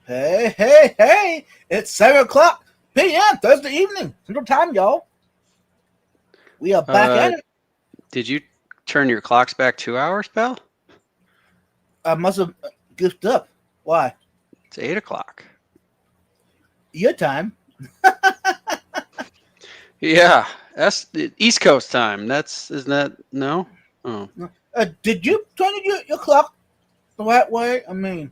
Hey, hey, hey! It's 7 o'clock p.m. Thursday evening, Central Time, y'all. We are back Uh, at it. did you turn your clocks back 2 hours, pal? I must have goofed up. Why? It's 8 o'clock. Your time. Yeah, that's the East Coast time. Isn't that no? Oh, Did you turn your clock the right way? I mean,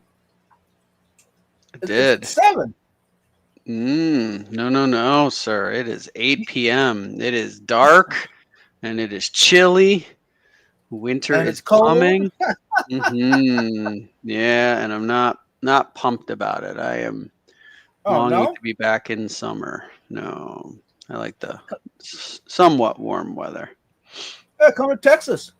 I it's did. 7. No, no, no, sir. It is 8 p.m. It is dark and it is chilly. Winter And is it's cold. coming. Yeah, and I'm not pumped about it. I am Oh, longing no? to be back in summer. No, I like the somewhat warm weather. Come to Texas.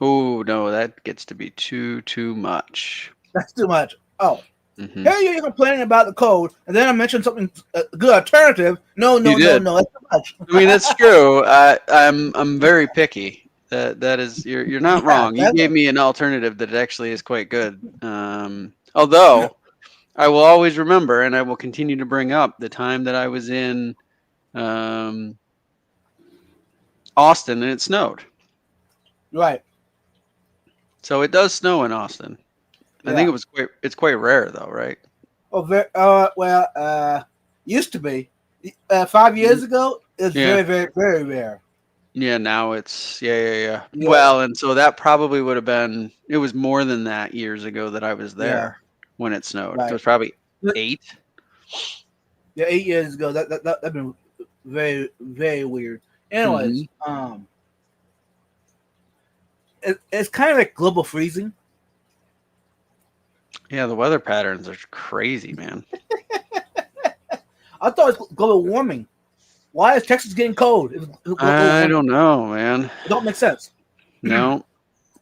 Oh no, that gets to be too much. That's too much. Oh, Hmm. here you're complaining about the cold, and then I mentioned something, a good alternative. No, You no, no, did. no. That's too much. I mean, that's true. I'm very picky. That is you're not Yeah, wrong. You that's gave me an alternative that actually is quite good. Although I will always remember, and I will continue to bring up the time that I was in um, Austin and it snowed. right. So it does snow in Austin. I think Yeah. it's quite rare though, right? Oh, well, used to be. 5 years ago, it was Yeah. very, very, very rare. Yeah, now it's yeah. Yeah, Well, and so that probably would have been it was more than that years ago that I was yeah, there when it snowed. It right. was probably 8. Yeah, 8 years ago, that been very, very weird. Anyways, Mhm. it's kind of like global freezing. Yeah, the weather patterns are crazy, man. I thought it's global warming. Why is Texas getting cold? It's global I warming. don't know, man. It don't make sense No.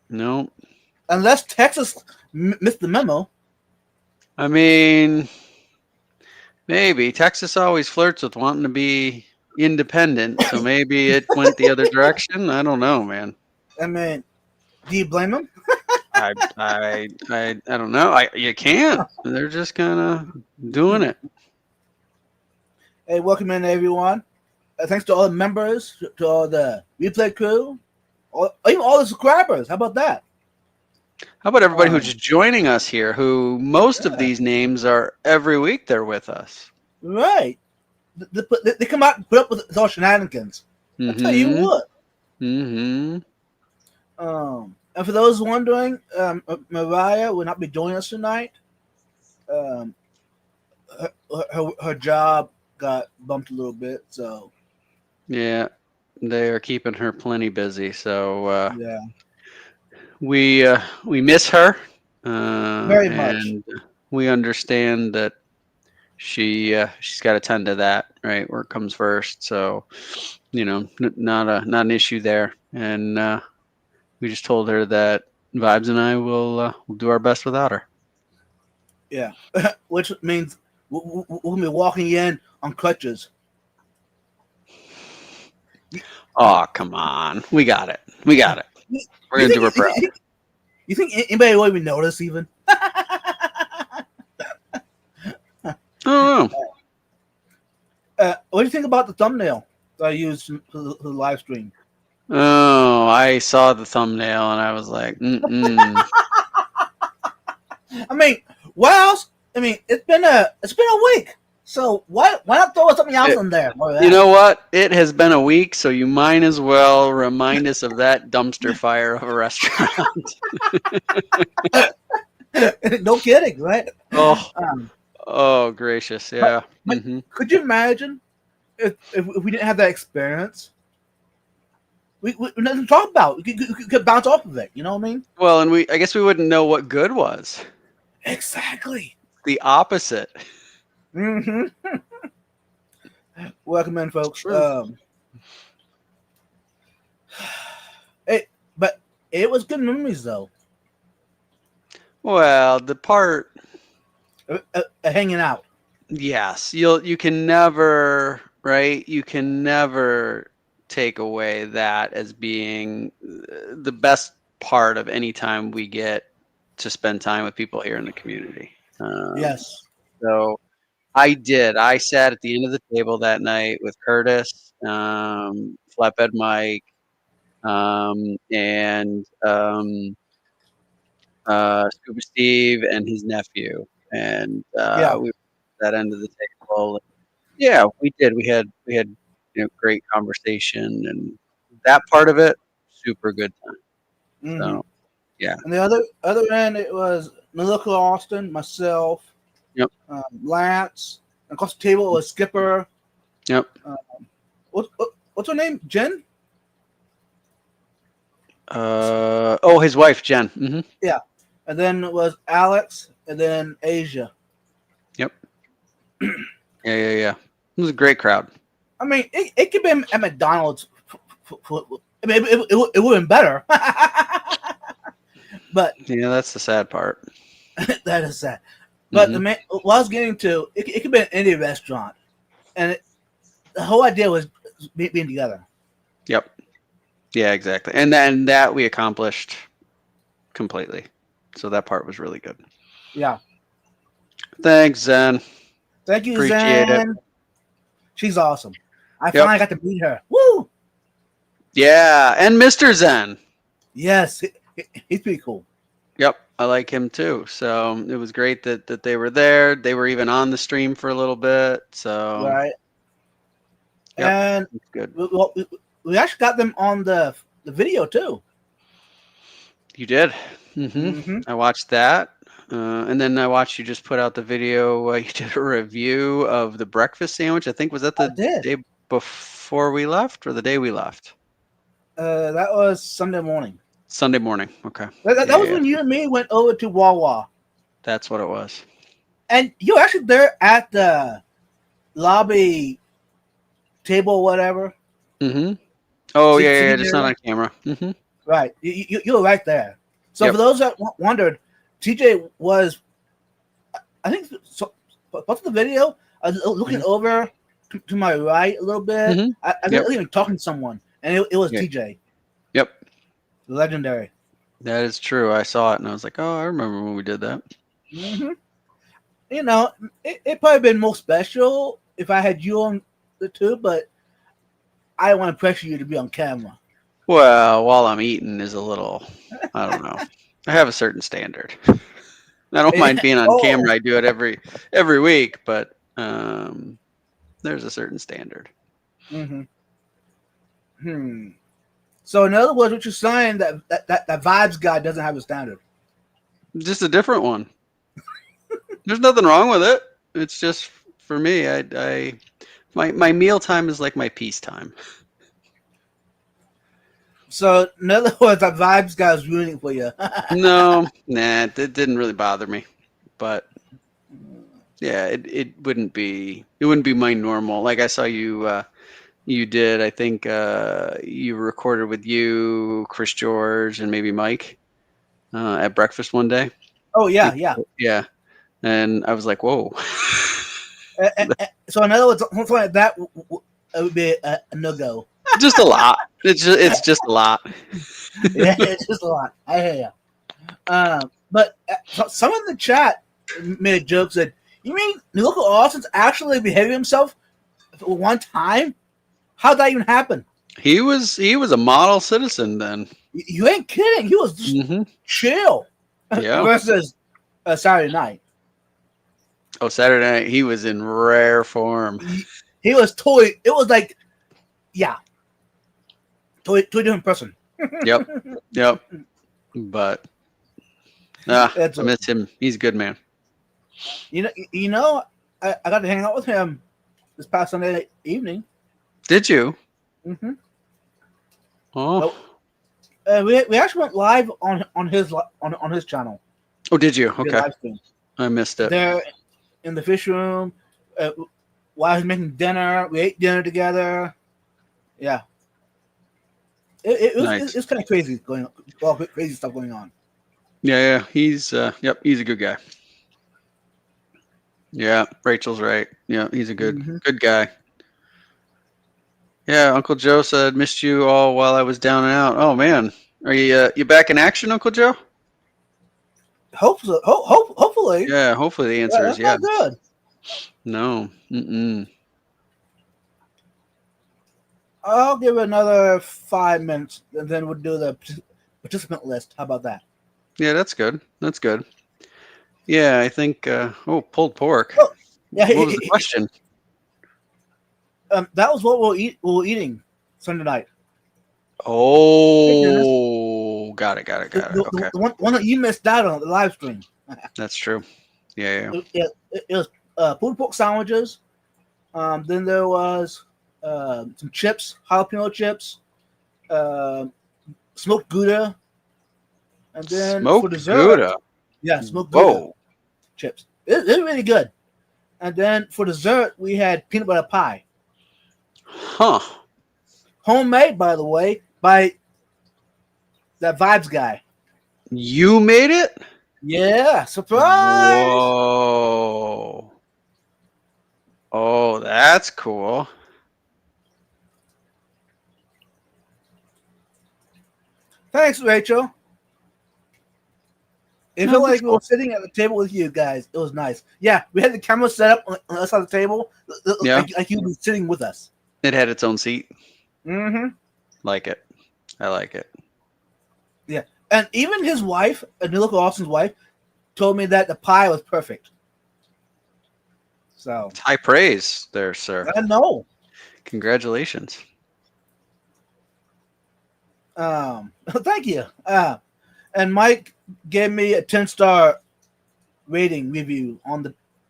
No. unless Texas missed the memo. I mean, maybe Texas always flirts with wanting to be independent, so maybe it went the other direction. I don't know, man. I mean, do you blame them? I don't know. You can't. They're just kind of doing it. Hey, welcome in everyone. Thanks to all the members, to all the replay crew, even all the subscribers. How about that? How about everybody who's Um, just joining us here? Who most of yeah, these names are every week they're with us. right. They come out and put up with all shenanigans. I tell you Mm-hmm. what. Mm-hmm. And for those wondering, Mariah will not be joining us tonight. Um, her job got bumped a little bit, so Yeah, they are keeping her plenty busy. So yeah, we miss her, very much. and we understand that she's got to tend to that, right? Work comes first. So not an issue there. And we just told her that Vibes and I will do our best without her. Yeah, which means we'll be walking in on crutches. Oh, come on. We got it. We got it. We're You going to think do her proud. you think anybody will even notice even? Oh, What do you think about the thumbnail that I used for the live stream? oh, I saw the thumbnail and I was like, mm-mm. I mean, what else? I mean, it's been a week, so why not throw something else It, in there for you that? know what? It has been a week, so you might as well remind us of that dumpster fire of a restaurant. No kidding, right? Oh, Um, oh, gracious. but Yeah. but could you imagine if we didn't have that experience? We nothing to talk about. We could bounce off of it. You know what I mean? Well, and I guess we wouldn't know what good was. Exactly. The opposite. hmm Welcome in, folks. True. It, but it was good memories though. Well, the part, Hanging out. yes, you can never, right? You can never take away that as being the best part of any time we get to spend time with people here in the community. Yes. So I did. I sat at the end of the table that night with Curtis, Flatbed Mike, and Scuba Steve and his nephew, and Yeah. we were at that end of the table. Yeah, we did. We had great conversation, and that part of it, super good time. Hmm. So yeah, And the other end, it was Melissa Austin, myself, yep, Lance. And across the table was Skipper. yep. Uh, what's her name? Jen? Oh, his wife Jen. Hmm. Yeah. And then it was Alex, and then Asia. Yep. Yeah. It was a great crowd. I mean, it could be at McDonald's. I mean, it would have been better. But Yeah, that's the sad part. that is sad. But Hmm. what I was getting to, it could be an indie restaurant. And the whole idea was being together. Yep. Yeah, exactly. And then that we accomplished completely. So that part was really good. Yeah. Thanks, Zen. Thank you, Appreciate it. Zen. She's awesome. I Yep. finally got to meet her. Woo! Yeah, and Mr. Zen. Yes, he's pretty cool. Yep, I like him too. So it was great that they were there. They were even on the stream for a little bit. So Right. yep, And it's good. we actually got them on the video too. You did. Mm-hmm. I watched that. And then I watched you just put out the video. You did a review of the breakfast sandwich. I think was that I the did. day before we left or the day we left? That was Sunday morning. Sunday morning. Okay. That Yeah, was when you and me went over to Wawa. that's what it was. And you were actually there at the lobby table or whatever. Mm-hmm. Oh, See- yeah, see just there? not on camera. Mm-hmm. Right. You were right there. So Yep. for those that wondered, TJ was, I think, so, what's the video? I was looking over to my right a little bit. Mhm. I Yep. was even talking to someone, and it was Yeah. TJ. Yep. Legendary. That is true. I saw it and I was like, oh, I remember when we did that. Hmm. You know, it probably been more special if I had you on the tube, but I don't want to pressure you to be on camera. Well, while I'm eating is a little, I don't know. I have a certain standard. I don't mind being on Oh. camera. I do it every week, but there's a certain standard. So in other words, what you're saying that vibes guy doesn't have a standard. Just a different one. There's nothing wrong with it. It's just for me. My meal time is like my peace time. So in other words, that vibes guy is ruining for you. No, it didn't really bother me, but yeah, it wouldn't be my normal. Like I saw you you did. I think you recorded with you, Chris George, and maybe Mike at breakfast one day. Oh yeah. Yeah, and I was like, whoa. So in other words, something like that it would be a no-go. Just a lot. It's just a lot. Yeah, it's just a lot. I hear you. But some of the chat made a joke said, "You mean Nico Austin's actually behaving himself one time? How'd that even happen?" He was a model citizen then. You ain't kidding. He was just chill. Yeah. Versus Saturday night. Oh, Saturday night he was in rare form. He was totally. It was like, yeah, totally different person. Yep. But I That's miss him. He's a good man. You know, I got to hang out with him this past Sunday evening. Did you? Mm-hmm. Oh. We actually went live on his channel. Oh, did you? Did Okay. live stream. I missed it. There in the fish room, while he's making dinner, we ate dinner together. Yeah. It was Nice. it's kind of crazy going on, all crazy stuff going on. Yeah. He's he's a good guy. Yeah, Rachel's right. Yeah, he's a good guy. Yeah, Uncle Joe said missed you all while I was down and out. Oh man, are you back in action, Uncle Joe? Hopefully. Yeah, hopefully the answer is That's not yes. good. No. Mm-mm. I'll give it another 5 minutes, and then we'll do the participant list. How about that? Yeah, that's good. That's good. Yeah, I think. Pulled pork. Oh, yeah. What was the question? That was what we're eating Sunday night. Oh, got it. Okay, The one that you missed out on the live stream. that's true. Yeah. It was pulled pork sandwiches. Then there was some chips, jalapeno chips, smoked Gouda, and then for Smoked dessert, Gouda. yeah, smoked Gouda Whoa. chips. It's really good. And then for dessert, we had peanut butter pie, Huh. homemade, by the way, by that Vibes guy. You made it? Yeah, surprise! Whoa. Oh, that's cool. Thanks, Rachel. It No, felt that's like we were sitting at the table with you guys. It was nice. Yeah, we had the camera set up on the other side of the table, Yeah. like you were sitting with us. It had its own seat. Mm-hmm. Like it. I like it. Yeah, and even his wife, Anila Austin's wife, told me that the pie was perfect. So It's high praise there, sir. I know. Congratulations. Thank you. And Mike gave me a 10-star rating review on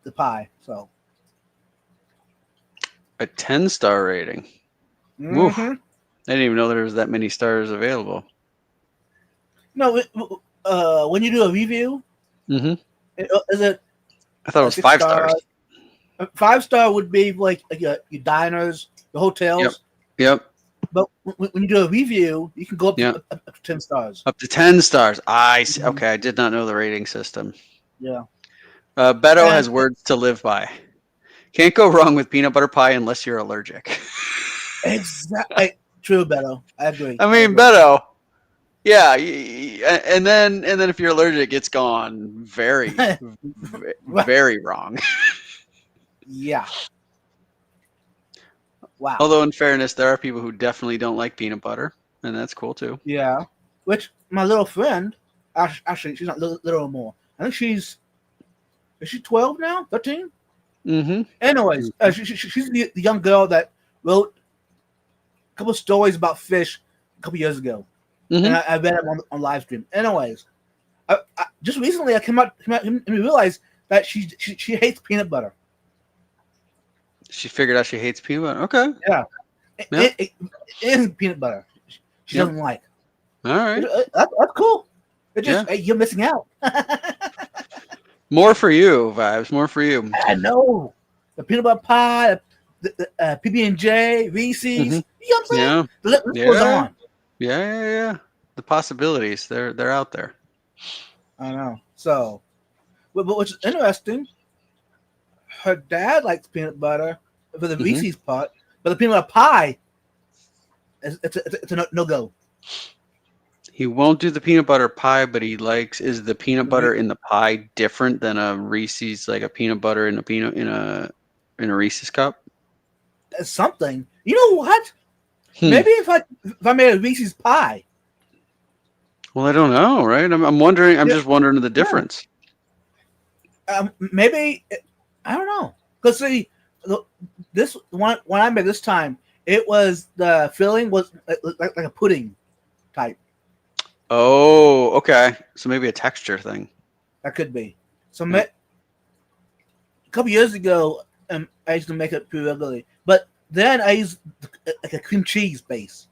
the pie. So A 10-star rating. Oof. I didn't even know there was that many stars available. No, when you do a review, Mm-hmm. is it? I thought it was 5 stars. 5-star would be like your diners, your hotels. Yep. But when you do a review, you can go up, Yeah. up to 10 stars. Up to 10 stars. I see. Mhm. Okay, I did not know the rating system. Yeah. Beto And- has words to live by. Can't go wrong with peanut butter pie unless you're allergic. Exactly. True, Beto. I agree. I mean, Beto. Yeah, and then if you're allergic, it's gone very, very wrong. Yeah. Wow. Although, in fairness, there are people who definitely don't like peanut butter, and that's cool too. Yeah. Which my little friend, actually, she's not little more. I think is she 12 now? 13? Mm-hmm. Anyways, she's the young girl that wrote a couple stories about fish a couple years ago. Mm-hmm. And I read them on live stream. Anyways, I just recently I came out and realized that she hates peanut butter. She figured out she hates peanut butter. Okay. Yeah. Yeah. It isn't peanut butter. She Yep. doesn't like. All right. That's cool. It's just hey, you're missing out. More for you, Vibes. More for you. I know. The peanut butter pie, the PB&J, Reese's. Mhm. You know what I'm saying? Yeah. The list goes Yeah. on. Yeah. The possibilities, they're out there. I know. So, but which is interesting. Her dad likes peanut butter for the Mhm. Reese's part, but the peanut butter pie, it's a no go. He won't do the peanut butter pie, but he likes. Is the peanut butter in the pie different than a Reese's, like a peanut butter in a Reese's cup? It's something. You know what? Maybe if I made a Reese's pie. Well, I don't know, right? I'm wondering. I'm Yeah. just wondering the difference. Maybe I don't know. Because see, this one when I made this time, it was the filling was like a pudding type. Oh, okay. So maybe a texture thing. That could be. So Yeah. a couple years ago, I used to make it pretty regularly, but then I used like a cream cheese base.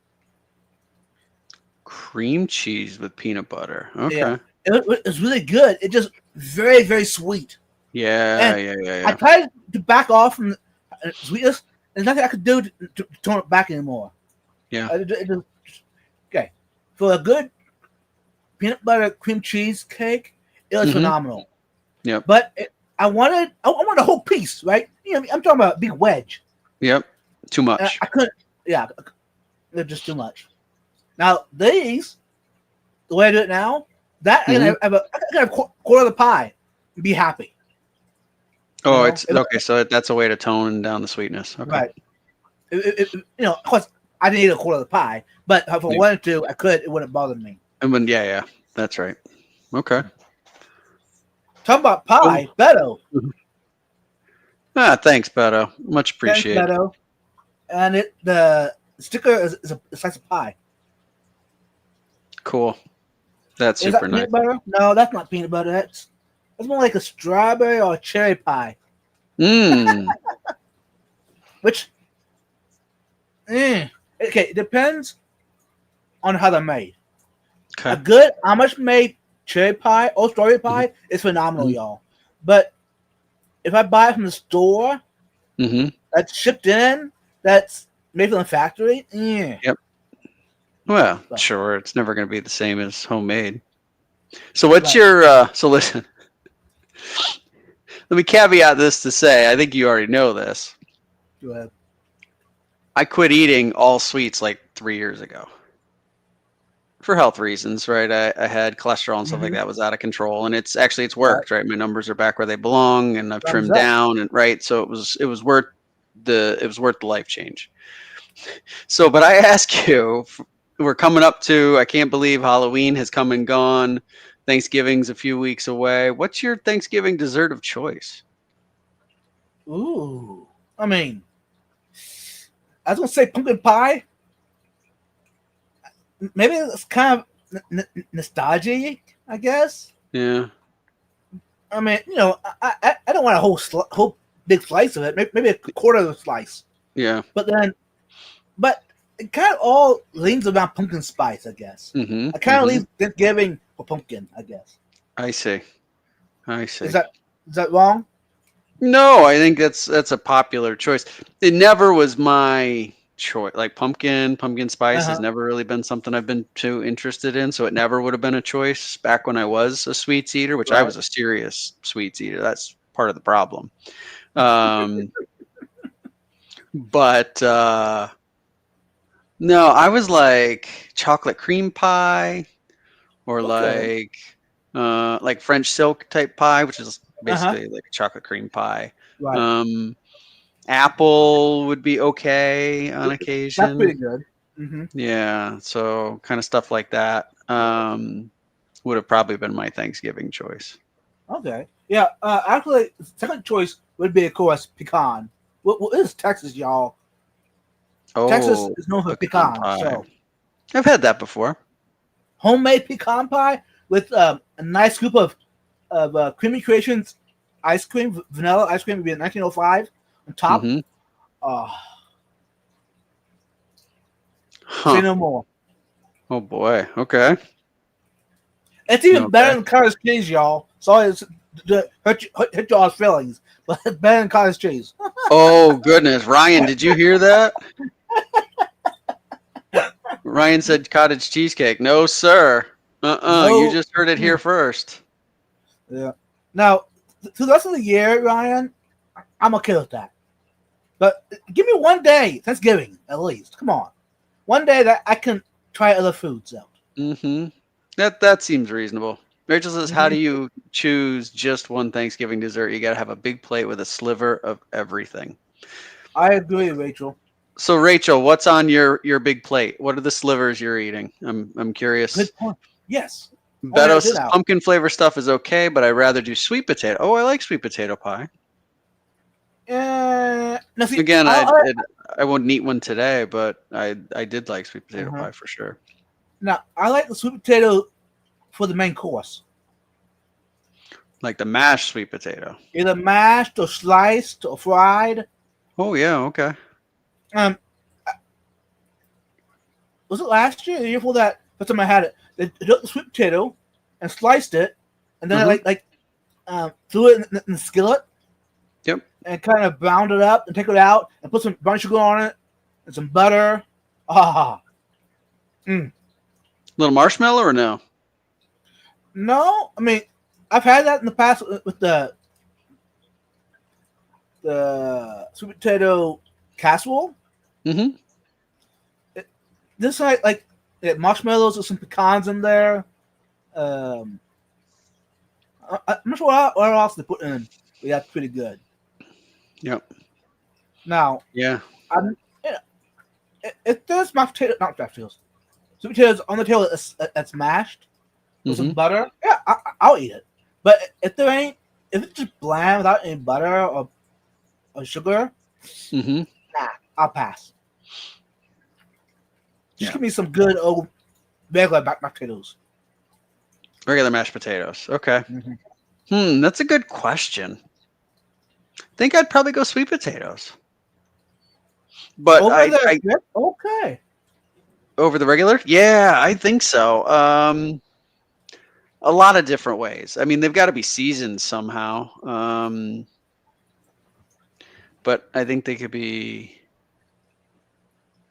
Cream cheese with peanut butter. Okay. Yeah. It was really good. It just very very sweet. Yeah. And Yeah. I tried to back off from sweetness. There's nothing I could do to tone it back anymore. Yeah. Okay. For a good peanut butter cream cheese cake, it was Mhm. phenomenal. Yep. But I wanted a whole piece, right? You know, I'm talking about a big wedge. Yep. Too And much. I couldn't. Yeah, they're just too much. Now these, the way I do it now, That Mhm. I can have quarter of the pie and be happy. Oh, know? it's okay. So that's a way to tone down the sweetness. Okay. Right. Of course, I didn't eat a quarter of the pie, but if I Yeah. wanted to, I could. It wouldn't bother me. And when, yeah, that's right. Okay. Talk about Cool. pie, Beto. Mhm. Thanks, Beto. Much Thanks, appreciated. Beto. And the sticker is a slice of pie. Cool. That's Is super that nice. peanut butter? No, that's not peanut butter. That's more like a strawberry or a cherry pie. Mm. Which, okay, it depends on how they're made. A Okay. good Amish made cherry pie or strawberry pie is phenomenal, Mhm. y'all. But if I buy it from the store, Mm-hmm. that's shipped in, that's made from the factory, Yep. Well, But- sure. It's never going to be the same as homemade. So what's Right. your, so listen, let me caveat this to say, I think you already know this. Go ahead. I quit eating all sweets like 3 years ago for health reasons, right? I had cholesterol and stuff like Mhm. that was out of control, and it's Right. worked, right? My numbers are back where they belong, and I've Thumbs trimmed up. down, and right, so it was worth the life change. So, but I ask you, we're coming up to, I can't believe Halloween has come and gone. Thanksgiving's a few weeks away. What's your Thanksgiving dessert of choice? Ooh. I mean, I was going to say pumpkin pie. Maybe it's kind of nostalgic, I guess. Yeah, I mean, I don't want a whole big slice of it. Maybe a quarter of a slice. yeah. But it kind of all leans around pumpkin spice, I guess. Mm-hmm. I kind of Mm-hmm. leave Thanksgiving for pumpkin, I guess. I see. I see. Is that wrong? No, I think that's a popular choice. It never was my choice. Like pumpkin spice has Uh-huh. never really been something I've been too interested in, so it never would have been a choice back when I was a sweets eater, which I Right. was a serious sweets eater. That's part of the problem. Um, but no, I was like chocolate cream pie or Okay. like French silk type pie, which is Uh-huh. basically like a chocolate cream pie. Right. Um, Apple would be okay on That's occasion. pretty good. Mm-hmm. Yeah, so kind of stuff like that would have probably been my Thanksgiving choice. Okay. Yeah. Actually, second choice would be, of course, pecan. Well, this is Texas, y'all. Texas Oh, is known for pecan pecan. pie. So I've had that before. homemade pecan pie with a nice scoop of Creamy Creations ice cream, vanilla ice cream, would be in 1905 on top. Mm-hmm. Uh, say Huh. no more. Oh boy. Okay. It's even better Okay. than cottage cheese, y'all. Sorry to hurt y'all's feelings, but it's better than cottage cheese. Oh goodness, Ryan, did you hear that? Ryan said cottage cheesecake. No, sir. You No. just heard it here first. Yeah. Now, through the rest of the year, Ryan, I'm okay with that. But give me one day, Thanksgiving at least. Come on, one day that I can try other foods out. Mm-hmm. That seems reasonable. Rachel says, "How do Mhm. you choose just one Thanksgiving dessert? You got to have a big plate with a sliver of everything." I agree, Rachel. So, Rachel, what's on your big plate? What are the slivers you're eating? I'm curious. Good point. Yes. Only I Beto did says out. pumpkin flavor stuff is okay, but I'd rather do sweet potato. Oh, I like sweet potato pie. Now see, Again, I wouldn't eat one today, but I did like sweet potato uh-huh. pie for sure. Now I like the sweet potato for the main course, Like the mashed sweet potato. either mashed or sliced or fried. Oh yeah, okay. Um, was it last year? Or the year before that? First time I had it, they took the sweet potato and sliced it, and then Mhm. threw it in the skillet. Yep. And kind of browned it up and take it out and put some brown sugar on it and some butter. Ah, Little marshmallow or no? no, I mean I've had that in the past with the sweet potato casserole. Mm-hmm. This like marshmallows with some pecans in there. Um, I'm not sure what else they put in, but that's pretty good. Yep. Now, Yeah. I'm, yeah, if there's mashed potato, not mashed potatoes, sweet potatoes on the table that's mashed with some Mm-hmm. butter, yeah, I'll eat it. But if there ain't, if it's just bland without any butter or sugar, Mm-hmm. nah, I'll pass. Just Yeah. give me some good old regular mashed potatoes. Regular mashed potatoes. Okay. Mm-hmm. That's a good question. I think I'd probably go sweet potatoes. But Over the I strip, okay. over the regular? Yeah, I think so. A lot of different ways. I mean, they've got to be seasoned somehow. But I think they could be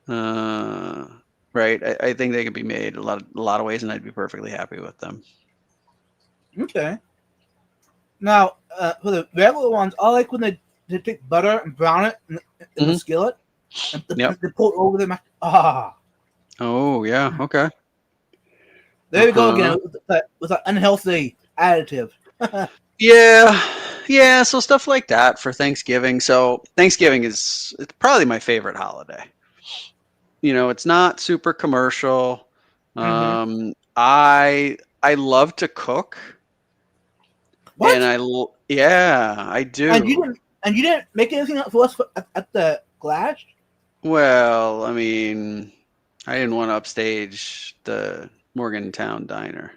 uh, right. I think they could be made a lot of ways, and I'd be perfectly happy with them. Okay. Now, for the regular ones, I like when they take butter and brown it in the Hmm. skillet and Yep. they pour it over the ah. Oh yeah. Okay. There we go Uh-huh. again with that unhealthy additive. Yeah. Yeah. So stuff like that for Thanksgiving. So Thanksgiving it's probably my favorite holiday. It's not super commercial. Mm-hmm. I love to cook, and What? yeah, I And do. you didn't make anything for us at the glass? Well, I mean, I didn't want to upstage the Morgantown Diner.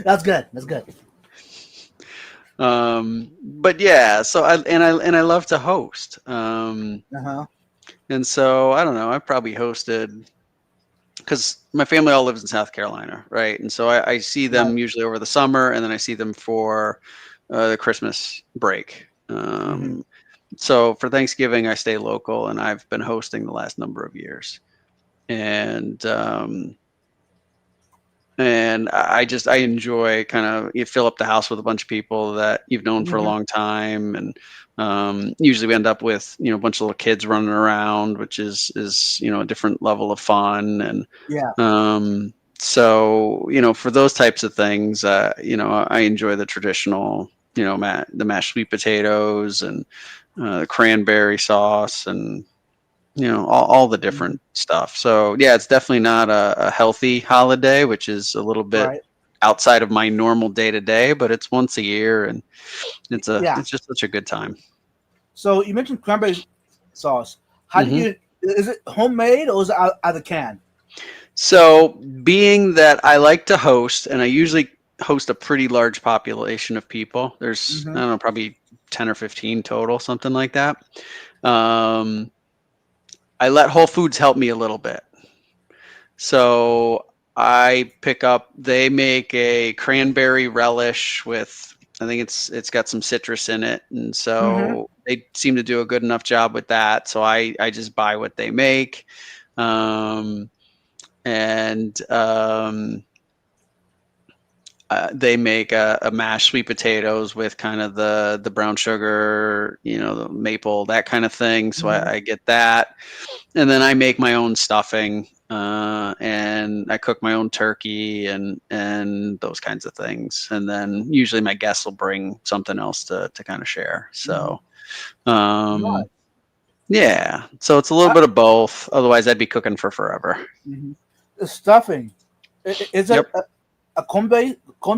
That's good. That's good. But yeah, so I love to host. Uh huh. And so I don't know, I probably hosted because my family all lives in South Carolina, right? And so I see Right. them usually over the summer, and then I see them for the Christmas break. Mm-hmm. So for Thanksgiving, I stay local, and I've been hosting the last number of years. And I enjoy kind of you fill up the house with a bunch of people that you've known for a Mm-hmm. long time, and usually we end up with a bunch of little kids running around, which is a different level of fun. And Yeah. so for those types of things, I enjoy the traditional, the mashed sweet potatoes and the cranberry sauce and all the Mhm. different stuff. So yeah, it's definitely not a healthy holiday, which is a little bit Right. outside of my normal day to day, but it's once a year, and Yeah. it's just such a good time. So you mentioned cranberry sauce. How do Hmm. you? Is it homemade or is it out of the can? So being that I like to host, and I usually host a pretty large population of people, there's I Mm-hmm. don't know, probably 10 or 15 total, something like that. Um, I let Whole Foods help me a little bit. So they make a cranberry relish with, I think it's got some citrus in it. And Mm-hmm. so they seem to do a good enough job with that. So I just buy what they make. Um, and they make a mashed sweet potatoes with kind of the brown sugar, the maple, that kind of thing. So Mm-hmm. I get that, and then I make my own stuffing, and I cook my own turkey and those kinds of things. And then usually my guests will bring something else to kind of share. Mm-hmm. So um, Nice. yeah, so it's a little bit of both. Otherwise, I'd be cooking for forever. Mm-hmm. The stuffing. Is it Yep. a corn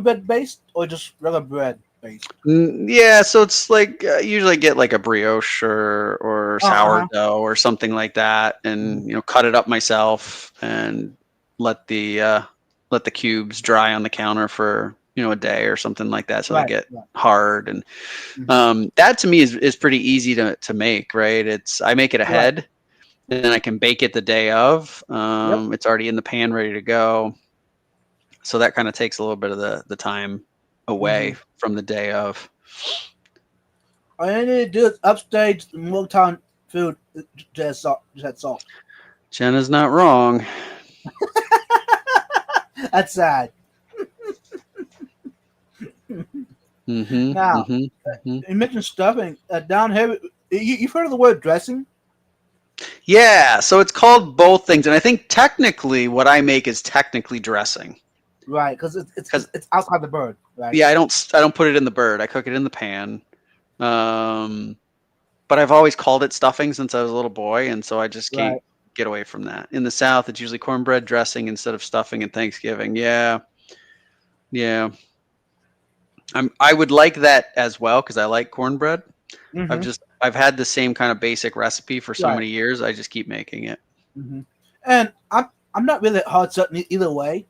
bread based or just regular bread based? Yeah, so it's like usually get like a brioche or Uh-huh. sourdough or something like that, Mm-hmm. and cut it up myself and let the uh, let the cubes dry on the counter for a day or something like that, so they Right. get Right. hard. And Mm-hmm. that to me is pretty easy to make. Right? I make it Right. ahead, and then I can bake it the day of. Yep. It's already in the pan, ready to go. So that kind of takes a little bit of the time Mm-hmm. away from the day of. All I need to do is upstage the Motown food. Just had salt. Jenna's not wrong. That's sad. Mhm, Now, mhm, mhm. you mentioned stuffing. Down here, you've heard of the word dressing? Yeah, so it's called both things, and I think technically what I make is technically dressing. Right, because it's 'Cause it's outside the bird, right? yeah, I don't put it in the bird. I cook it in the pan. But I've always called it stuffing since I was a little boy, and so I just Right. can't get away from that. In the South, it's usually cornbread dressing instead of stuffing at Thanksgiving. Yeah, yeah. I would like that as well because I like cornbread. Mm-hmm. I've had the same kind of basic recipe for so Right. many years. I just keep making it. Mm-hmm. And I'm not really hard set either way.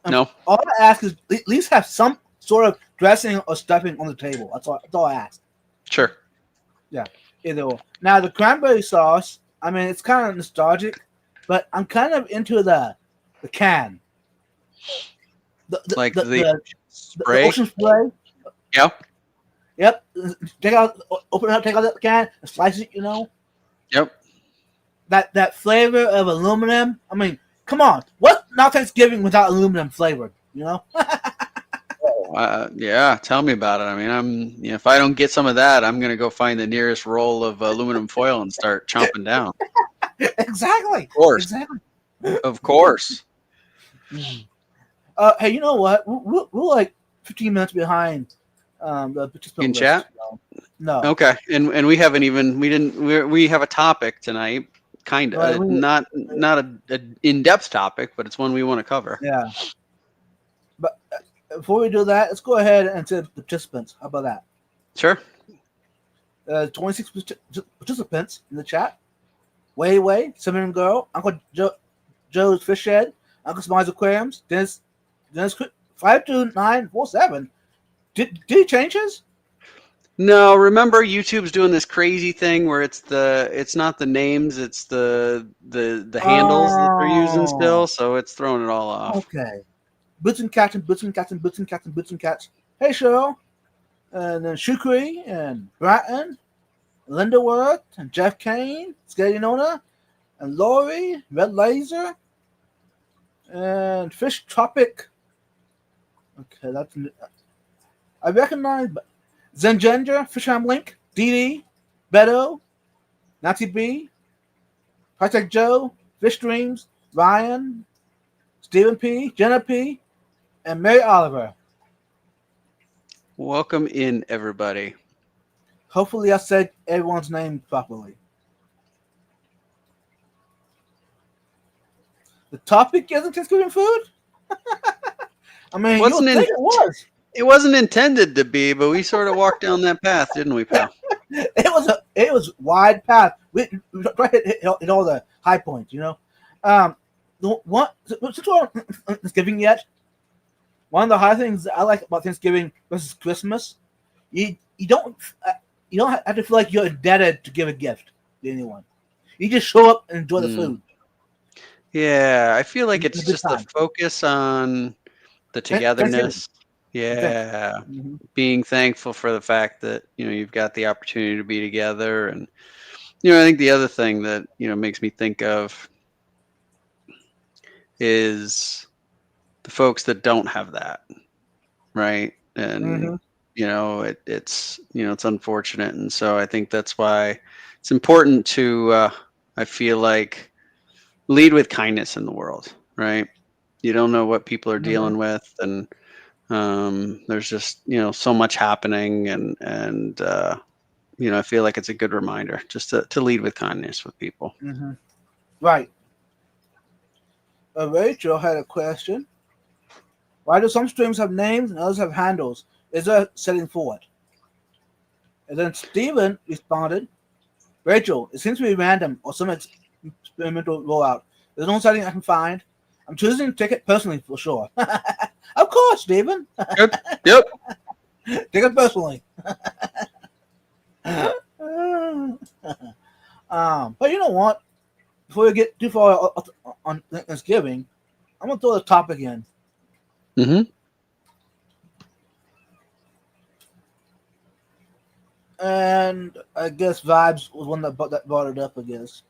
No, All I ask is at least have some sort of dressing or stuffing on the table. That's all I ask. sure. Yeah, either or. Now the cranberry sauce, I mean, it's kind of nostalgic, but I'm kind of into the can, Like the spray. ocean spray. Yeah. Yep. Open it up, take out that can, and slice it. You know Yep. that flavor of aluminum. I mean, come on, what not Thanksgiving without aluminum flavored? You know. Yeah. Tell me about it. I mean, if I don't get some of that, I'm gonna go find the nearest roll of aluminum foil and start chomping down. Exactly. Of course. Exactly. Of course. Mhm. Hey, you know what? We're like 15 minutes behind the participant In list. chat? No. Okay, and we haven't even we have a topic tonight, kind Right, of not a in-depth topic, but it's one we want to cover. Yeah. But before we do that, let's go ahead and to the participants. How about that? Sure. 26 participants in the chat. Way, Cinnamon Girl, Uncle Joe's Fish Head, Uncle Smiles Aquariums, Dennis 52947. Did he change his? No, remember YouTube's doing this crazy thing where it's not the names, it's the handles that they're using still, so it's throwing it all off. Okay. Boots and Cats. Hey, Cheryl. And then Shukri and Bratton, Linda Worth, and Jeff Kane, Scary Nona, and Lori, Red Laser, and Fish Tropic. Okay, that's. I recognize Zenginger, Fishham Link, Dee, Beto, Nazi B, Project Joe, Fish Dreams, Ryan, Stephen P, Jenna P, and Mary Oliver. Welcome in, everybody. Hopefully, I said everyone's name properly. The topic isn't Thanksgiving food? I mean, you would think it was. It wasn't intended to be, but we sort of walked down that path, didn't we, pal? It was wide path. We hit all the high points, you know. Since we're on Thanksgiving yet, one of the hard things I like about Thanksgiving versus Christmas, you don't have to feel like you're indebted to give a gift to anyone. You just show up and enjoy the food. Yeah, I feel like it's a good just the time. focus on the togetherness. Yeah, Mm-hmm. being thankful for the fact that you've got the opportunity to be together, and I think the other thing that makes me think of is the folks that don't have that, right? And it's it's unfortunate, and so I think that's why it's important to I feel like lead with kindness in the world, right? You don't know what people are dealing with, and there's just so much happening, and I feel like it's a good reminder just to lead with kindness with people. Mm-hmm. Right. Rachel had a question. Why do some streams have names and others have handles? Is there a setting for it? And then Steven responded, Rachel, it seems to be random or some experimental rollout. There's no setting I can find. I'm choosing to take it personally for sure. Of course, Steven. Yep. Take it personally. But you know what? Before we get too far on Thanksgiving, I'm going to throw the topic in. Mm-hmm. And I guess Vibes was one that brought it up, I guess.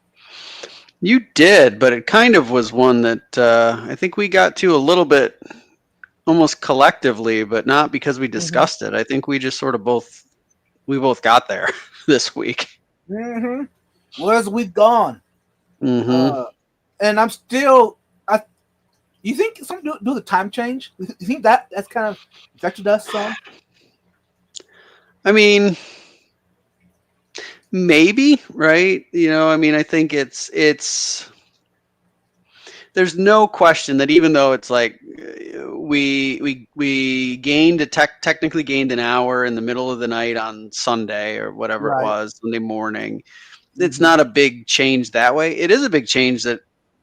You did, but it kind of was one that I think we got to a little bit almost collectively, but not because we discussed it. I think we just sort of both got there this week. Mm-hmm. Where's the week gone? Mm-hmm. And I'm still. You think something do the time change? You think that's kind of affected us some? I mean, maybe, right? I mean, I think it's there's no question that even though it's like we gained technically gained an hour in the middle of the night on Sunday or whatever it Right. was, Sunday morning, it's Mm-hmm. not a big change that way. It is a big change that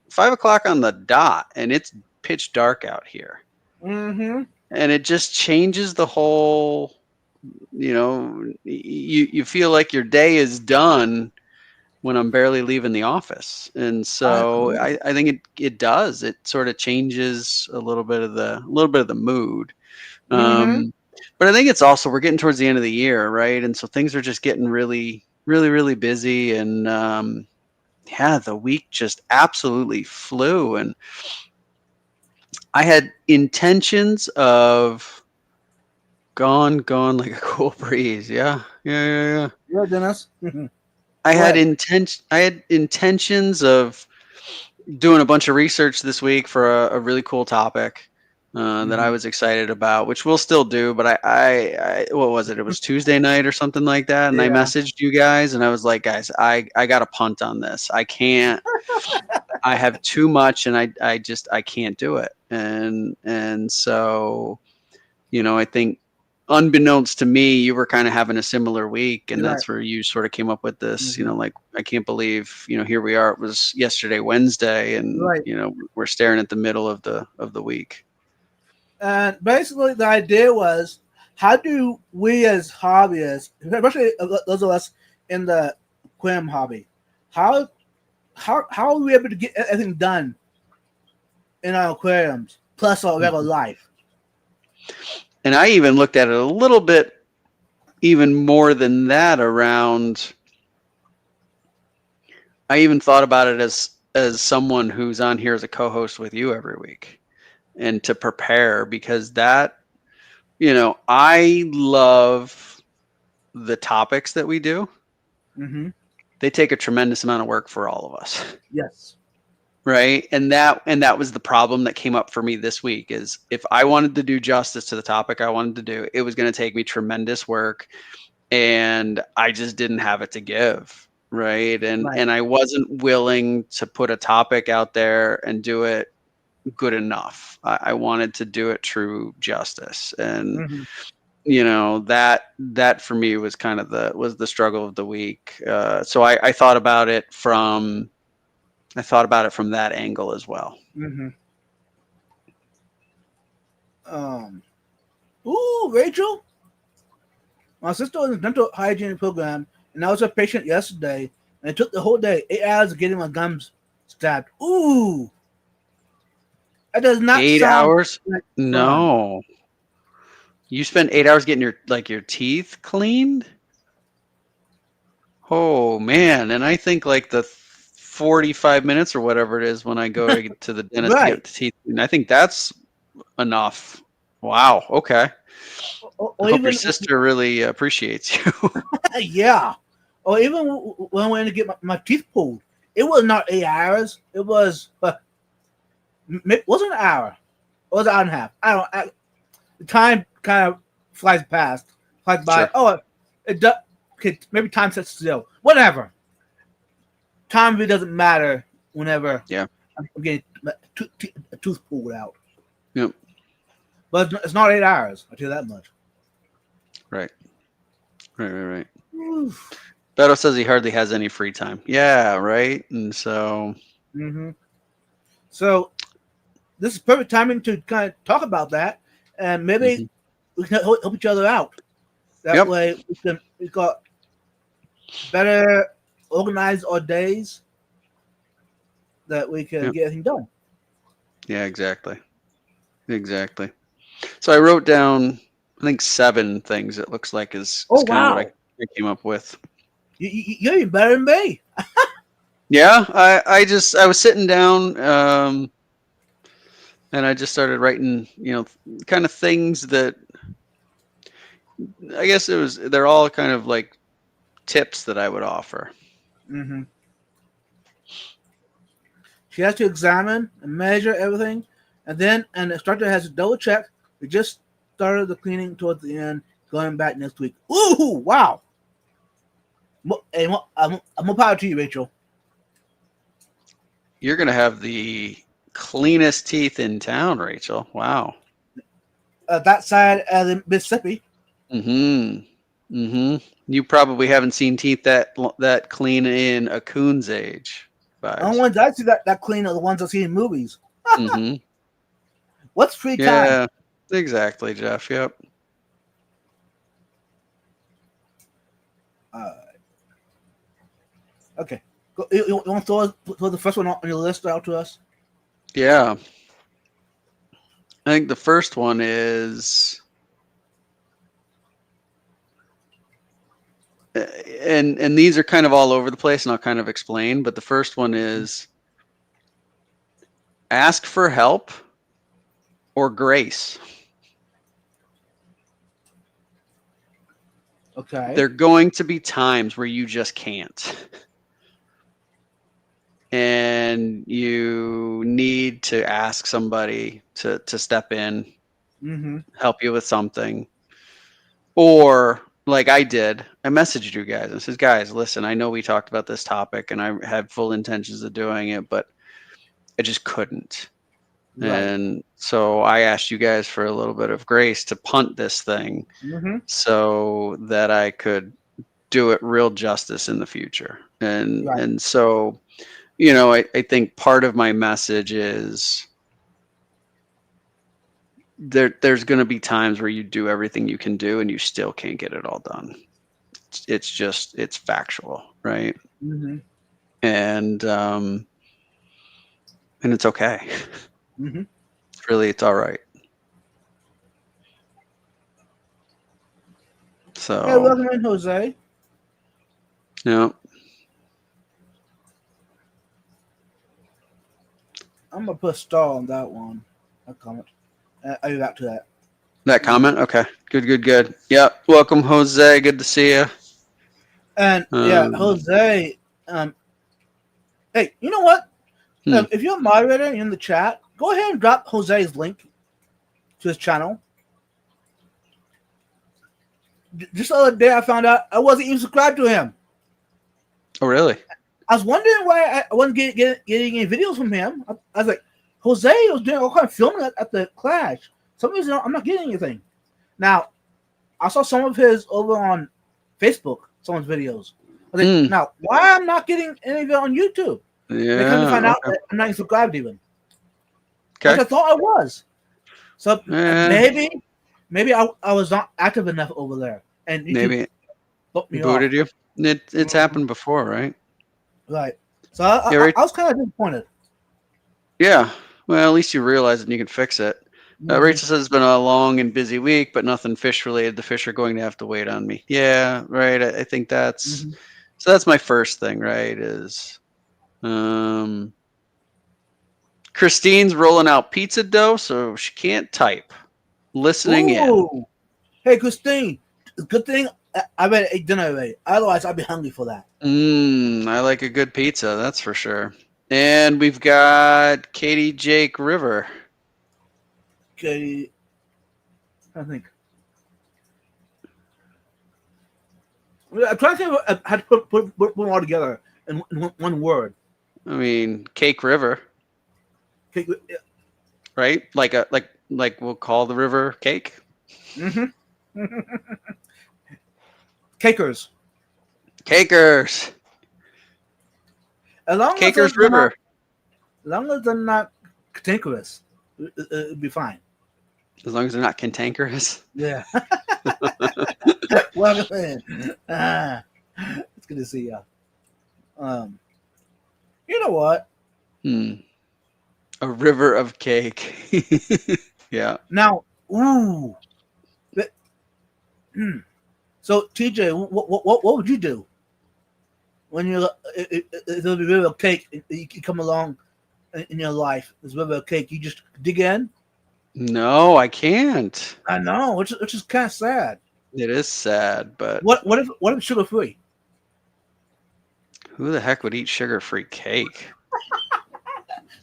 5 o'clock on the dot and it's pitch dark out here. Mm-hmm. And it just changes the whole, you feel like your day is done when I'm barely leaving the office. And I so agree. I think it does. It sort of changes a little bit of the mood. Mm-hmm. But I think it's also we're getting towards the end of the year, right? And so things are just getting really, really, really busy. And yeah, the week just absolutely flew. And I had intentions of gone like a cool breeze. Yeah, yeah, yeah, yeah. Yeah, Dennis. I Go had ahead. intentions of doing a bunch of research this week for a really cool topic that I Mm-hmm. was excited about, which we'll still do. But I what was it? It was Tuesday night or something like that, and I Yeah. messaged you guys, and I was like, guys, I got to punt on this. I can't. I have too much, and I can't do it. And so I think unbeknownst to me, you were kind of having a similar week, and You're right. that's where you sort of came up with this. Mm-hmm. Like I can't believe here we are. It was yesterday, Wednesday, and Right. we're staring at the middle of the week. And basically, the idea was, how do we as hobbyists, especially those of us in the aquarium hobby, how how are we able to get everything done in our aquariums plus our regular Mhm. life? And I even looked at it a little bit, even more than that. Around, I even thought about it as someone who's on here as a co-host with you every week, and to prepare because I love the topics that we do. Mm-hmm. They take a tremendous amount of work for all of us. Yes. Right. And that was the problem that came up for me this week is if I wanted to do justice to the topic I wanted to do, it was going to take me tremendous work and I just didn't have it to give. Right. And Right. and I wasn't willing to put a topic out there and do it good enough. I wanted to do it true justice. And Mm-hmm. that for me was kind of the struggle of the week. So I thought about it from that angle as well. Mm-hmm. Ooh, Rachel, my sister was in a dental hygiene program, and I was a patient yesterday, and it took the whole day, 8 hours of getting my gums stabbed. Ooh, that does not sound 8 hours? like fun. No. You spent 8 hours getting your teeth cleaned? Oh man. And I think like the 45 minutes or whatever it is when I go to the dentist to Right. get the teeth cleaned. I think that's enough. Wow. Okay. I Or hope your even, sister really appreciates you. yeah. Or even when I went to get my teeth pulled, it was not 8 hours. It was, wasn't an hour. It was an hour and a half. The time kind of flies by. Sure. Oh, it does. Okay, maybe time sits still. Whatever. Time really doesn't matter whenever Yeah. I'm getting a tooth pulled out. Yep. But it's not 8 hours. I'll tell you that much. Right. Right. Oof. Beto says he hardly has any free time. Yeah, right. And so Mm-hmm. So this is perfect timing to kind of talk about that, and maybe mhm. we can help each other out. That Yep. way we got better organize our days that we can Yep. get everything done. Yeah, exactly. So I wrote down, I think 7 things. It looks like is Oh kind of what wow, I came up with. you're even better than me. Yeah, I was sitting down, and I just started writing, kind of things that I guess they're all kind of like tips that I would offer. Mm-hmm. She has to examine and measure everything, and then the instructor has to double check. We just started the cleaning towards the end, going back next week. Ooh, wow! Hey, I'm more power to you, Rachel. You're gonna have the cleanest teeth in town, Rachel. Wow. That side of the Mississippi. You probably haven't seen teeth that clean in a coon's age. The only ones I see that clean are the ones I see in movies. What's free time? Yeah, exactly, Jeff. Yep. Okay. You want to throw the first one on your list out to us? Yeah. I think the first one is, and these are kind of all over the place, and I'll kind of explain. But the first one is ask for help or grace. Okay. There are going to be times where you just can't. And you need to ask somebody to step in, help you with something. Or like I did, I messaged you guys and says, guys, listen, I know we talked about this topic and I had full intentions of doing it, but I just couldn't. Right. And so I asked you guys for a little bit of grace to punt this thing so that I could do it real justice in the future. And so, you know, I think part of my message is there's going to be times where you do everything you can do and you still can't get it all done. It's factual, right? And it's okay. It's all right. So. Hey, welcome in, Jose. Yeah. I'm gonna put a star on that one. That comment. I'll be back to that. That comment? Okay. Good. Yep. Welcome, Jose. Good to see you. And yeah, Jose. Hey, you know what? If you're a moderator in the chat, go ahead and drop Jose's link to his channel. Just the other day, I found out I wasn't even subscribed to him. Oh, really? I was wondering why I wasn't getting any videos from him. I was like, Jose was doing all kind of filming at the Clash. Some reason I'm not getting anything. Now, I saw some of his over on Facebook, some of his videos. I was like, now, why I'm not getting any of it on YouTube? Yeah. They come to find out that I'm not even subscribed even. Okay. Like I thought I was. So maybe I was not active enough over there. And maybe booted you. It's happened before, right? Right. So I was kind of disappointed. Yeah. Well, at least you realize it and you can fix it. Rachel says it's been a long and busy week, but nothing fish related. The fish are going to have to wait on me. Yeah, right. I think that's so. That's my first thing, right? Is Christine's rolling out pizza dough, so she can't type. Listening in. Hey, Christine. Good thing I already ate dinner already. Otherwise, I'd be hungry for that. I like a good pizza, that's for sure. And we've got Katie Jake River. Katie, I think. I'm trying to think how to put them all together in one word. I mean, Cake River. Cake, right? Like we'll call the river Cake. Cakers. As long Cakers River. As long as they're not cantankerous, it'll be fine. As long as they're not cantankerous. Yeah. Welcome in. It's good to see you. You know what? A river of cake. Yeah. Now, So TJ, what would you do when there's a river of cake you come along in your life? There's a river of cake. You just dig in? No, I can't. I know, which is kind of sad. It is sad, but what if sugar free? Who the heck would eat sugar free cake?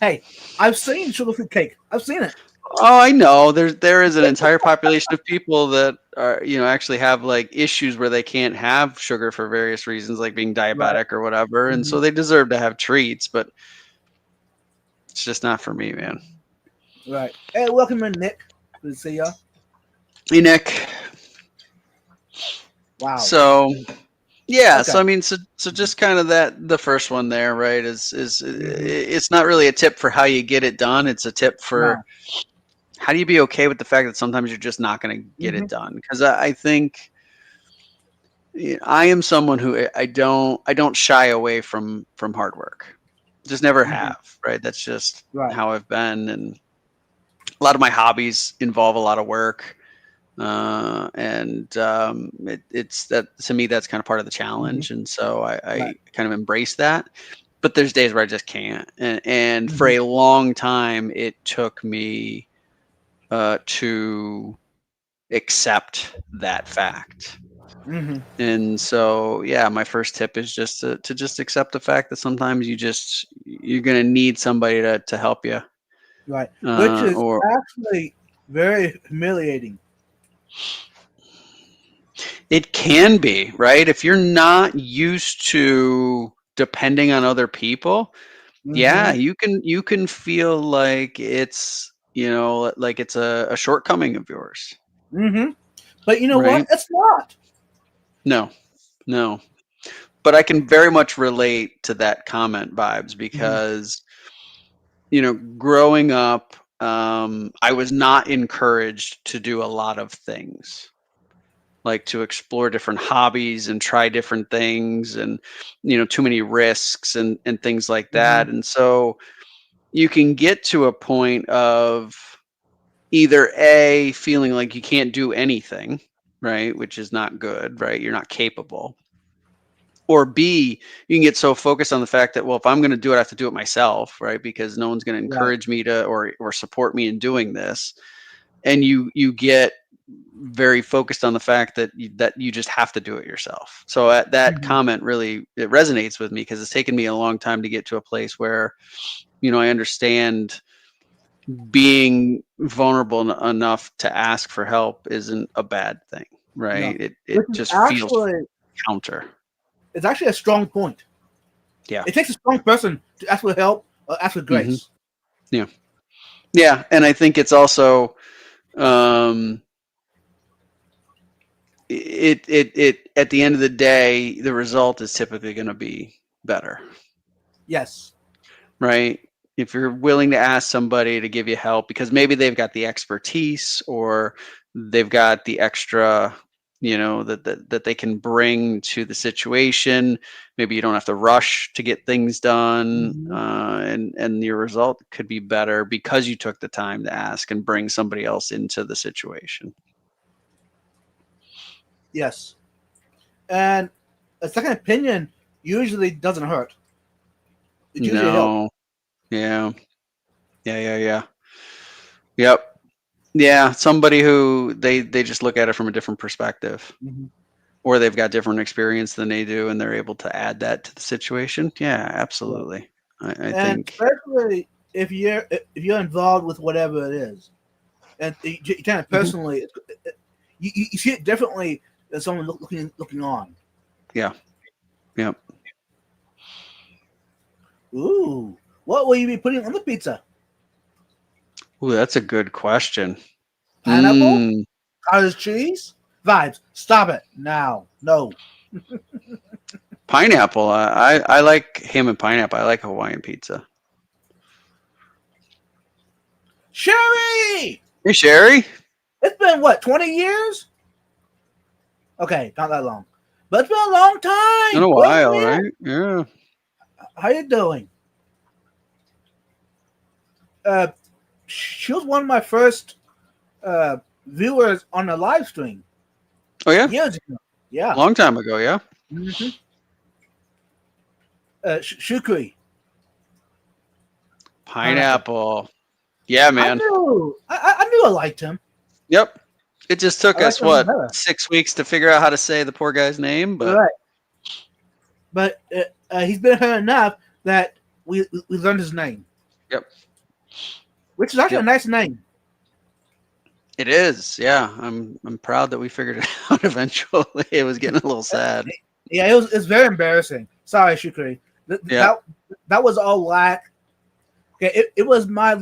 Hey, I've seen sugar-free cake. I've seen it. Oh, I know. There is an entire population of people that are, actually have like issues where they can't have sugar for various reasons, like being Right. diabetic or whatever, and Mhm. so they deserve to have treats, but it's just not for me, man. Right. Hey, welcome in, Nick. Good to see ya. Hey, Nick. Wow. So yeah, Okay. so I mean, so just kind of the first one there, right? Is Mm-hmm. it's not really a tip for how you get it done. It's a tip for No. how do you be okay with the fact that sometimes you're just not going to get Mm-hmm. it done? Because I think I am someone who I don't shy away from hard work. Just never Mm-hmm. have, right? That's just Right. how I've been, and a lot of my hobbies involve a lot of work, and it's that to me that's kind of part of the Mm-hmm. challenge, and so I Right. kind of embrace that. But there's days where I just can't, and for Mm-hmm. a long time it took me to accept that fact. Mm-hmm. And so, yeah, my first tip is just to just accept the fact that sometimes you're gonna need somebody to help you, Right. Which is or actually very humiliating. it can be, right? If you're not used to depending on other people, Mm-hmm. yeah, you can feel like it's like it's a shortcoming of yours, Mm-hmm. But you know what? right? It's not. No, no. But I can very much relate to that comment, Vibes, Mm-hmm. because growing up, I was not encouraged to do a lot of things, like to explore different hobbies and try different things, and too many risks and things like Mm-hmm. that. And so you can get to a point of either A, feeling like you can't do anything, right? Which is not good, right? You're not capable. Or B, you can get so focused on the fact that, well, if I'm going to do it, I have to do it myself, right? Because no one's going to Right. encourage me to or support me in doing this. And you get very focused on the fact that you just have to do it yourself. So that Mm-hmm. comment really it resonates with me because it's taken me a long time to get to a place where I understand being vulnerable enough to ask for help isn't a bad thing, No. right? It Which it is just feels actually counter. it's actually a strong point. Yeah. It takes a strong person to ask for help or ask for Hmm. grace. Yeah. Yeah, and I think it's also um it at the end of the day, the result is typically going to be better, Yes. right? If you're willing to ask somebody to give you help because maybe they've got the expertise or they've got the extra, that they can bring to the situation. Maybe you don't have to rush to get things done, Mm-hmm. and your result could be better because you took the time to ask and bring somebody else into the situation. Yes. And a second opinion usually doesn't hurt. It's usually a help. No. Yeah. Yeah. Yeah. Yeah. Yep. Yeah. Somebody who they just look at it from a different perspective, Mm-hmm. or they've got different experience than they do, and they're able to add that to the situation. Yeah, Right. absolutely. I And think. especially if you're involved with whatever it is, and you kind of Mhm. personally, you see it differently than someone looking on. Yeah. Yeah. Ooh, what will you be putting on the pizza? Ooh, that's a good question. Pineapple? Mm, Cottage cheese? Vibes. Stop it now. No. pineapple. I like ham and pineapple. I like Hawaiian pizza. Sherry! Hey, Sherry. It's been what, 20 years? Okay, not that long. But it's been a long In a time. Welcome while, in. right? Yeah. How you doing? Uh, she was one of my first viewers on the live stream Oh yeah. years ago. Yeah. Long time ago. Yeah. Mm-hmm. Shukri. Pineapple. Pineapple. Yeah, I man. knew. I knew I liked him. Yep. It just took I liked us him what better. 6 weeks to figure out how to say the poor guy's name, but Right. But he's been here enough that we learned his name. Yep. which is actually Yep. a nice name. It is. Yeah. I'm proud that we figured it out eventually. It was getting a little sad. Yeah, it's very embarrassing. Sorry, Shukri. Yeah. That was all lack. Okay, it was my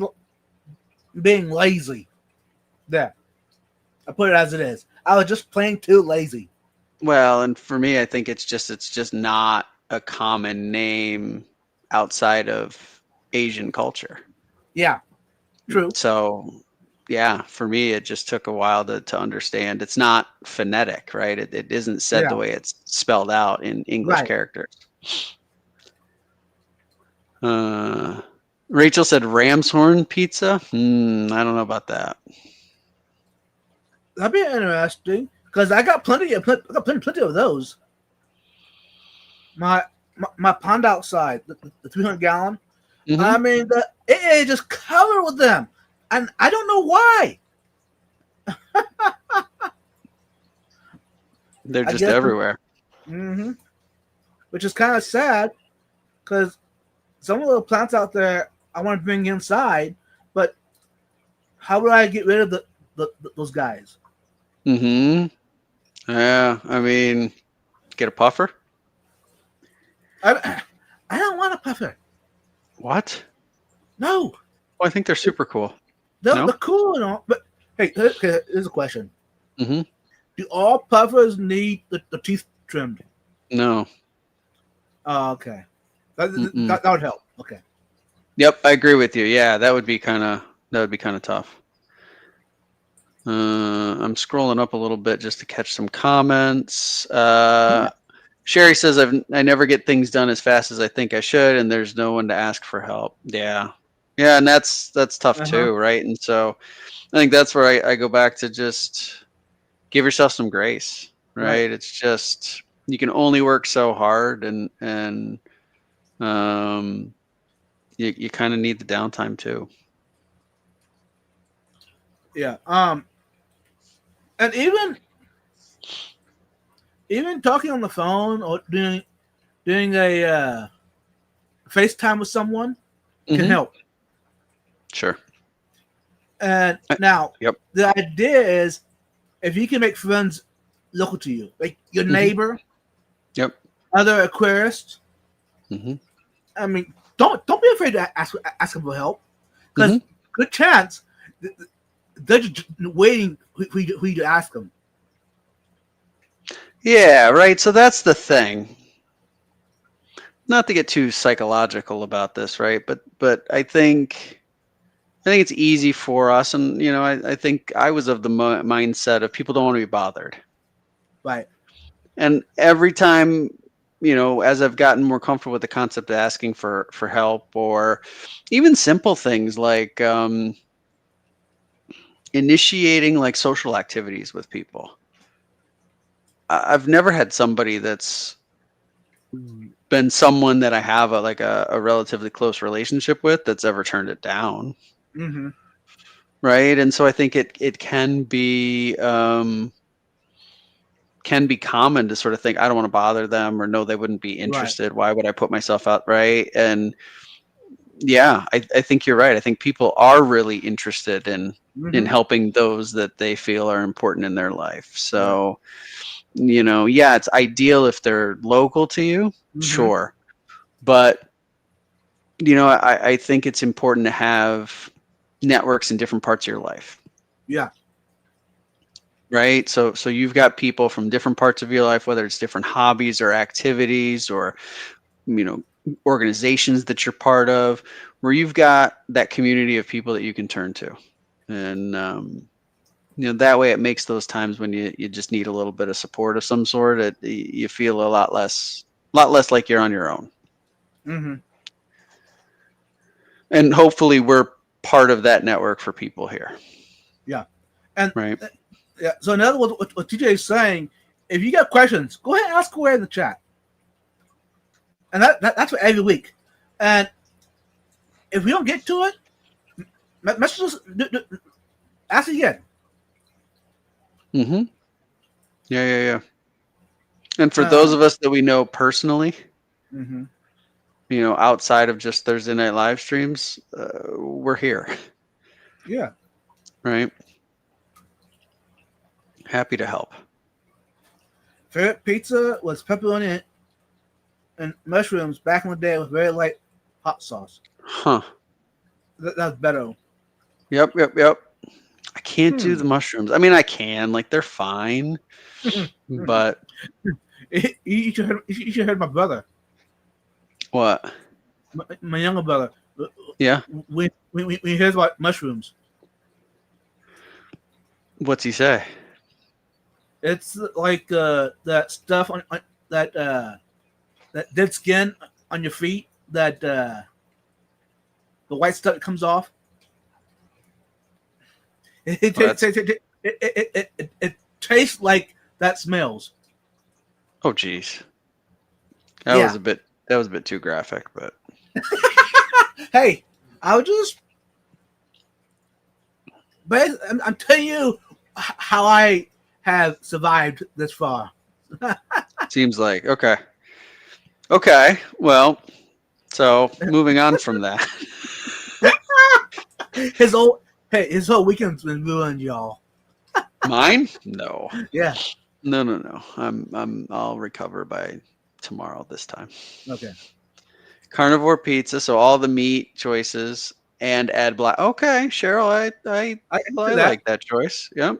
being lazy. There, I put it as it is. I was just plain too lazy. Well, and for me, I think it's just not a common name outside of Asian culture. Yeah, true. So, yeah, for me, it just took a while to understand. It's not phonetic, right? It isn't said the Yeah, way it's spelled out in English right. characters. Uh, Rachel said ram's horn pizza. I don't know about that. That'd be interesting because I got plenty of those. My pond outside, the 300-gallon. Hmm. I mean, it is just covered with them, and I don't know why. They're I just guess, everywhere. which is kind of sad because some of the plants out there I want to bring inside, but how would I get rid of those guys? Hmm. Yeah, I mean, get a puffer. I don't want a puffer. What? No, Oh, I think they're super cool. they're, No? they're cool and all, but hey, here's a question: Hmm. do all puffers need the teeth trimmed? No. Oh, okay, that, Mm-mm. that would help. Okay. Yep, I agree with you. Yeah, that would be kind of tough. I'm scrolling up a little bit just to catch some comments. Sherry says I never get things done as fast as I think I should, and there's no one to ask for help. Yeah, yeah, and that's tough too, right? And so I think that's where I go back to just give yourself some grace, right? It's just you can only work so hard, and you kind of need the downtime too. Yeah. And even talking on the phone or doing a FaceTime with someone can help. Sure. And now, Yep. the idea is if you can make friends local to you, like your neighbor, Yep. other aquarists. I mean, don't be afraid to ask them for help, because good chance they're just waiting who you to ask them. Yeah, right. So that's the thing. Not to get too psychological about this, right? But I think it's easy for us, and I think I was of the mindset of people don't want to be bothered. Right. And every time, as I've gotten more comfortable with the concept of asking for help, or even simple things like initiating like social activities with people. I've never had somebody that's been someone that I have a relatively close relationship with that's ever turned it down. Right. And so I think it can be common to sort of think I don't want to bother them, or no, they wouldn't be interested. Why would I put myself out? Right. And yeah, I think you're right. I think people are really interested in helping those that they feel are important in their life. So, yeah, it's ideal if they're local to you, sure. But, I think it's important to have networks in different parts of your life. Yeah. Right. So you've got people from different parts of your life, whether it's different hobbies or activities or, organizations that you're part of, where you've got that community of people that you can turn to. And, that way it makes those times when you just need a little bit of support of some sort, you feel a lot less like you're on your own. And hopefully we're part of that network for people here. Yeah. And right. Yeah. So in other words, what TJ is saying, if you got questions, go ahead and ask away in the chat. And that's for every week. And if we don't get to it, message us, ask again. Yeah. And for those of us that we know personally, outside of just Thursday night live streams, we're here, Yeah. right? Happy to help. Favorite pizza was pepperoni and mushrooms back in the day with very light hot sauce. Huh. That's better. Yep. I can't do the mushrooms. I mean, I can. Like, they're fine. But You should heard my brother, what? my younger brother. Yeah. When he hears about mushrooms, What's he say? it's like that stuff on that dead skin on your feet, that the white stuff that comes off. It tastes like that smells. Oh, geez. That Yeah. was a bit too graphic, but Hey, I was just, but I'm telling you how I have survived this far. seems like okay. Okay. Well, so moving on from that. His whole weekend's been ruined, y'all. Mine? No. Yeah. No. I'll recover by tomorrow this time. Okay. Carnivore pizza, so all the meat choices and add black. Okay, Cheryl, I like that choice. Yep.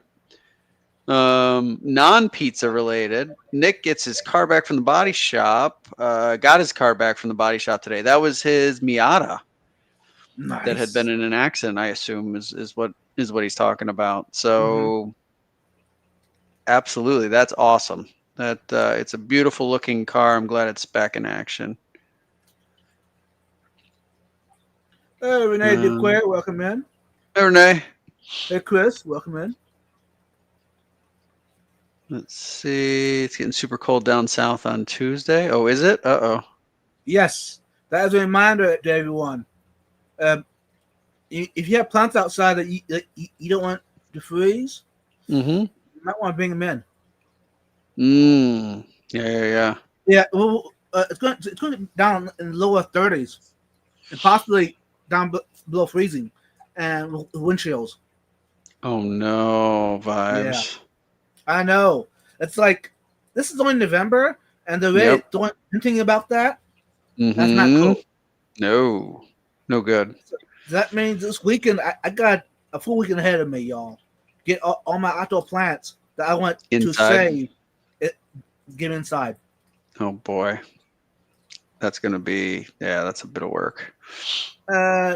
Non-pizza related. Nick gets his car back from the body shop. Got his car back from the body shop today. That was his Miata Nice. that had been in an accident, I assume is what he's talking about. So absolutely, that's awesome. That it's a beautiful looking car. I'm glad it's back in action. Hey, Renee DeQuare, welcome in. Hey, Renee. Hey, Chris, welcome in. Let's see. It's getting super cold down south on Tuesday. Oh, is it? Uh-oh. Yes, that is a reminder to everyone. If you have plants outside that you don't want to freeze, you might want to bring them in. Yeah. Yeah, well, it's going down in the lower 30s, and possibly down below freezing, and with wind chills. Oh no, vibes. Yeah. I know. It's like this is only November, and they're already doing anything about that. That's not cool. No good. So that means this weekend I got a full weekend ahead of me, y'all. Get all my outdoor plants that I want to save. Get inside. Oh boy, that's gonna be that's a bit of work.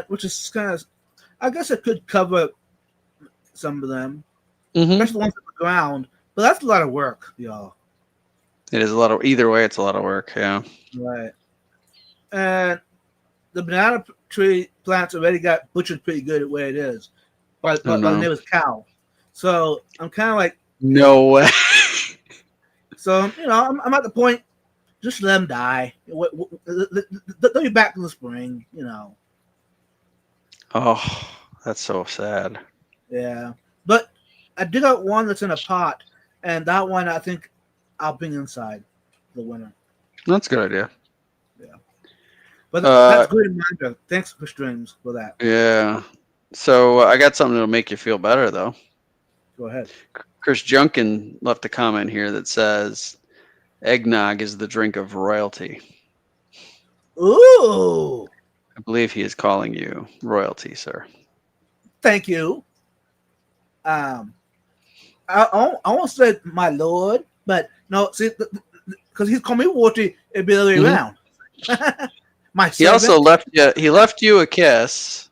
Which is kind of, I guess it could cover some of them, especially the ones on the ground. But that's a lot of work, y'all. It is a lot of. Either way, it's a lot of work. Yeah. Right. And the banana tree plants already got butchered pretty good at where it is, by the neighbor's cow. So I'm kind of like, no way. So I'm at the point. Just let them die. They'll be back in the spring. Oh, that's so sad. Yeah, but I did got one that's in a pot, and that one I think I'll bring inside the winter. That's a good idea. Yeah, but that's a good reminder. Thanks for streams for that. Yeah. So I got something that'll make you feel better, though. Go ahead. Chris Junkin left a comment here that says, "Eggnog is the drink of royalty." Ooh. I believe he is calling you royalty, sir. Thank you. I almost said my lord, but no, see, because he's called me royalty, it'd be the other way around. My he also left you. He left you a kiss,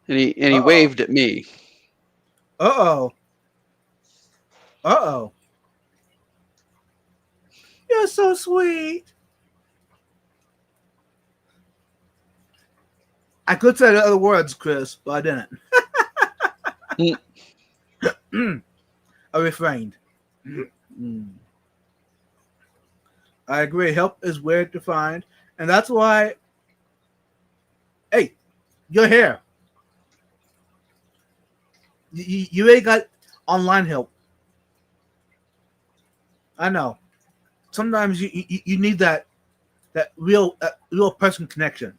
and he waved at me. Uh oh. You're so sweet. I could say the other words, Chris, but I didn't. I refrained. I agree. Help is weird to find, and that's why. Hey, your hair. You already got online help. I know. Sometimes you need that that real person connection.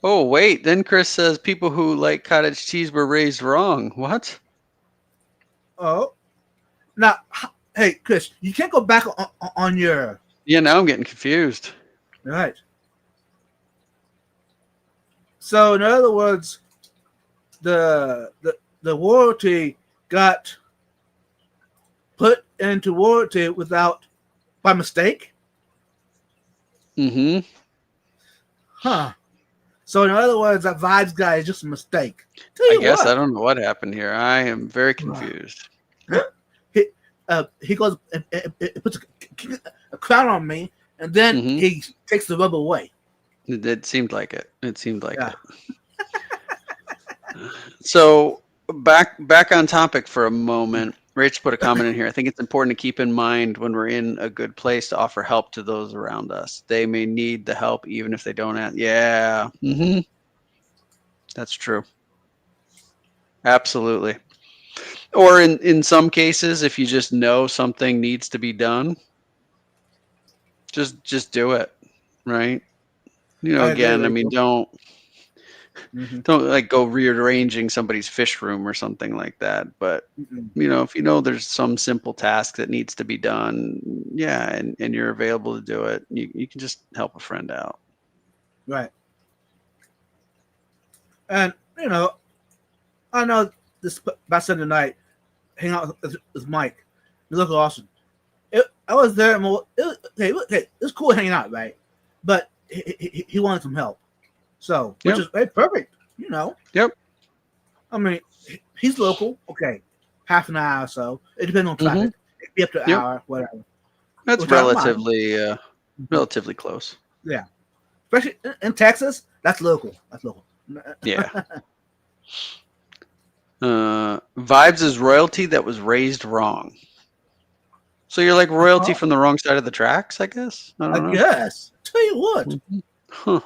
Oh, wait. Then Chris says people who like cottage cheese were raised wrong. What? Oh, now, hey, Chris, you can't go back on your Yeah, now I'm getting confused. right. So, in other words, the royalty got put into royalty by mistake, Mm-hmm. huh? So, in other words, that Vibes guy is just a mistake. Tell I you guess I what, don't know what happened here. I am very confused. he goes and puts a crown on me, and then Mm-hmm. he takes the rub away. It seemed like it. It seemed like Yeah. it. So back on topic for a moment. Rach put a comment in here. I think it's important to keep in mind when we're in a good place to offer help to those around us. They may need the help even if they don't ask. Yeah. Mm-hmm. That's true. Absolutely. Or in some cases, if you just know something needs to be done, just do it. Right. Again, I mean, don't like go rearranging somebody's fish room or something like that. But if there's some simple task that needs to be done, yeah, and you're available to do it, you can just help a friend out. Right. And I know this about Sunday night, hang out with Mike. It looked awesome. I was there. It's cool hanging out, right? But he wanted some help, so which is perfect. Yep. I mean, he's local. Okay, half an hour or so. It depends on traffic. It'd be up to an hour, whatever. That's relatively close. Yeah, especially in Texas. That's local. Yeah. Vibes is royalty that was raised wrong. So you're like royalty from the wrong side of the tracks, I guess. I don't know. Guess. Tell you what. Huh.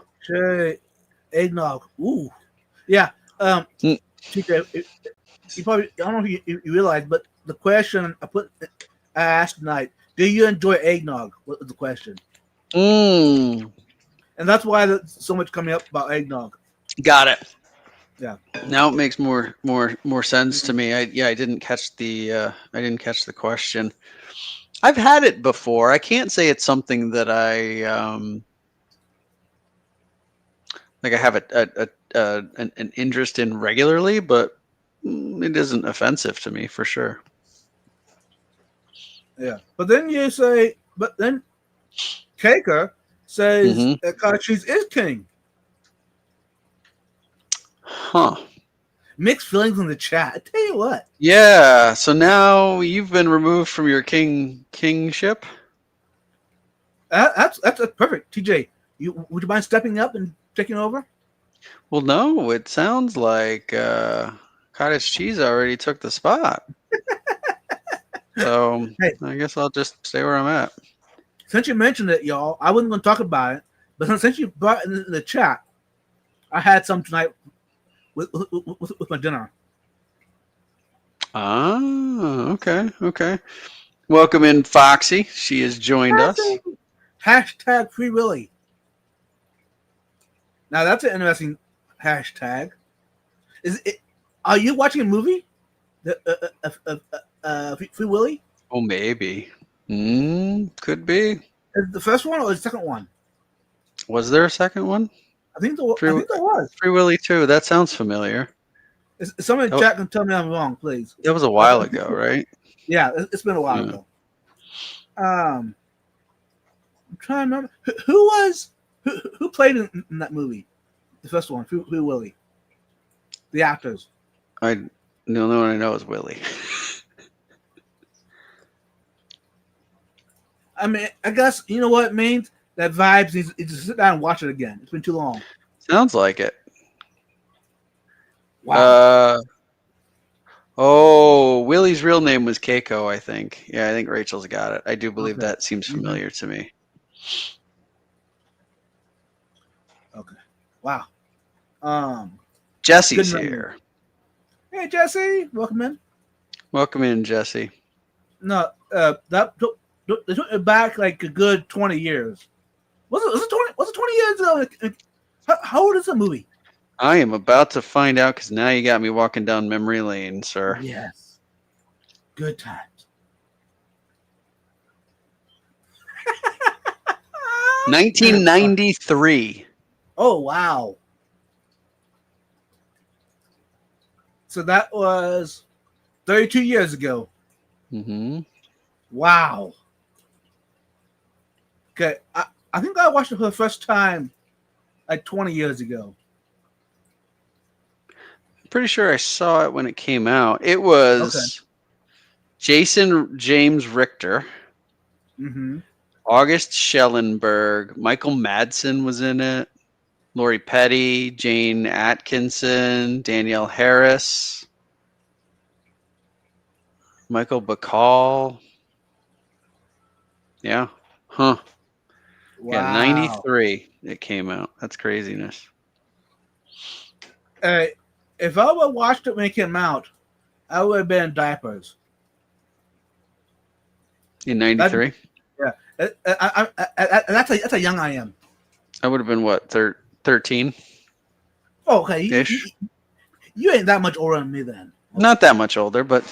Eggnog. Ooh. Yeah. TJ, you probably, I don't know if you realize, but the question I asked tonight, do you enjoy eggnog? Was the question. And that's why there's so much coming up about eggnog. Got it. Yeah. Now it makes more sense to me. I didn't catch the question. I've had it before. I can't say it's something that I like I have an interest in regularly, but it isn't offensive to me for sure. Yeah. But then Kaker says that cottage cheese is king. Huh. Mixed feelings in the chat. I tell you what. Yeah. So now you've been removed from your kingship. That's perfect. TJ, would you mind stepping up and taking over? Well, no. It sounds like cottage cheese already took the spot. So I guess I'll just stay where I'm at. Since you mentioned it, y'all, I wasn't going to talk about it, but since you brought it in the chat, I had some tonight with my dinner. Ah, okay. Welcome in, Foxy. She has joined us. Hashtag Free Willy. Now that's an interesting hashtag. Are you watching a movie? Free Willy? Oh, maybe. Could be. Is the first one or the second one? Was there a second one? I think there was. Free Willy 2. That sounds familiar. Somebody in chat can tell me I'm wrong, please. That was a while ago, right? Yeah, it's been a while ago. I'm trying to remember who played in that movie, the first one, Free Willy. The actors. The only one I know is Willie. I mean, I guess you know what it means. That Vibes needs to sit down and watch it again. It's been too long. Sounds like it. Wow. Willie's real name was Keiko, I think. Yeah, I think Rachel's got it. I do believe that seems familiar to me. Okay. Wow. Jesse's here. Hey, Jesse. Welcome in. Welcome in, Jesse. No, they took it back like a good 20 years. Was it 20 years ago? How old is the movie? I am about to find out because now you got me walking down memory lane, sir. Yes. Good times. 1993. Oh, wow. So that was 32 years ago. Mm-hmm. Wow. Okay, I think I watched it for the first time like 20 years ago. Pretty sure I saw it when it came out. It was Jason James Richter, Mm-hmm. August Schellenberg, Michael Madsen was in it, Lori Petty, Jane Atkinson, Danielle Harris, Michael Bacall. Yeah. Huh. Wow. Yeah, 93 it came out. That's craziness. If I would have watched it when it came out, I would have been in diapers. In 93? Yeah. That's how young I am. I would have been what, 13? Oh, okay. Ish. You ain't that much older than me then. Not that much older, but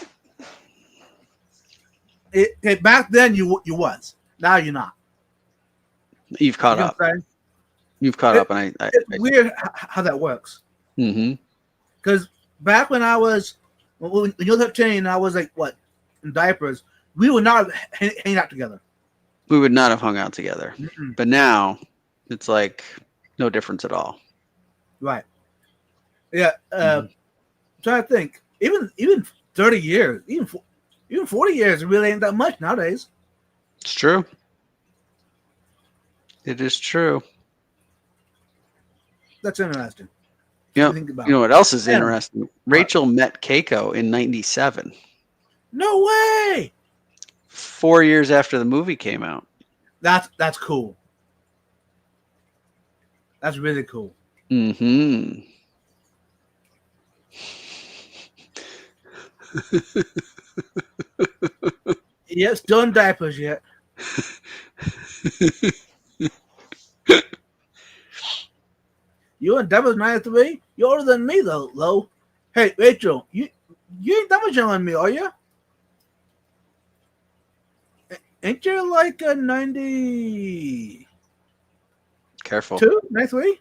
Back then you was. Now you're not. you've caught You know up. what I'm saying? You've caught up, and I It's weird how that works. Mm-hmm. Because back when when you were 13 and I was like, what, in diapers, we would not hang out together. We would not have hung out together. Mm-mm. But now it's like no difference at all. Right. Yeah. I'm trying to think. Even 30 years, even 40 years, it really ain't that much nowadays. It's true. It is true. That's interesting. Yeah. Think about You know what else is Yeah. interesting? Rachel met Keiko in 97. No way. 4 years after the movie came out. That's cool. That's really cool. Mm-hmm. Yeah, still in diapers yet. You in diapers 93? You're older than me though, Lo. Hey, Rachel, you ain't that much younger than me, are you? Ain't you like a 92, Careful. 93?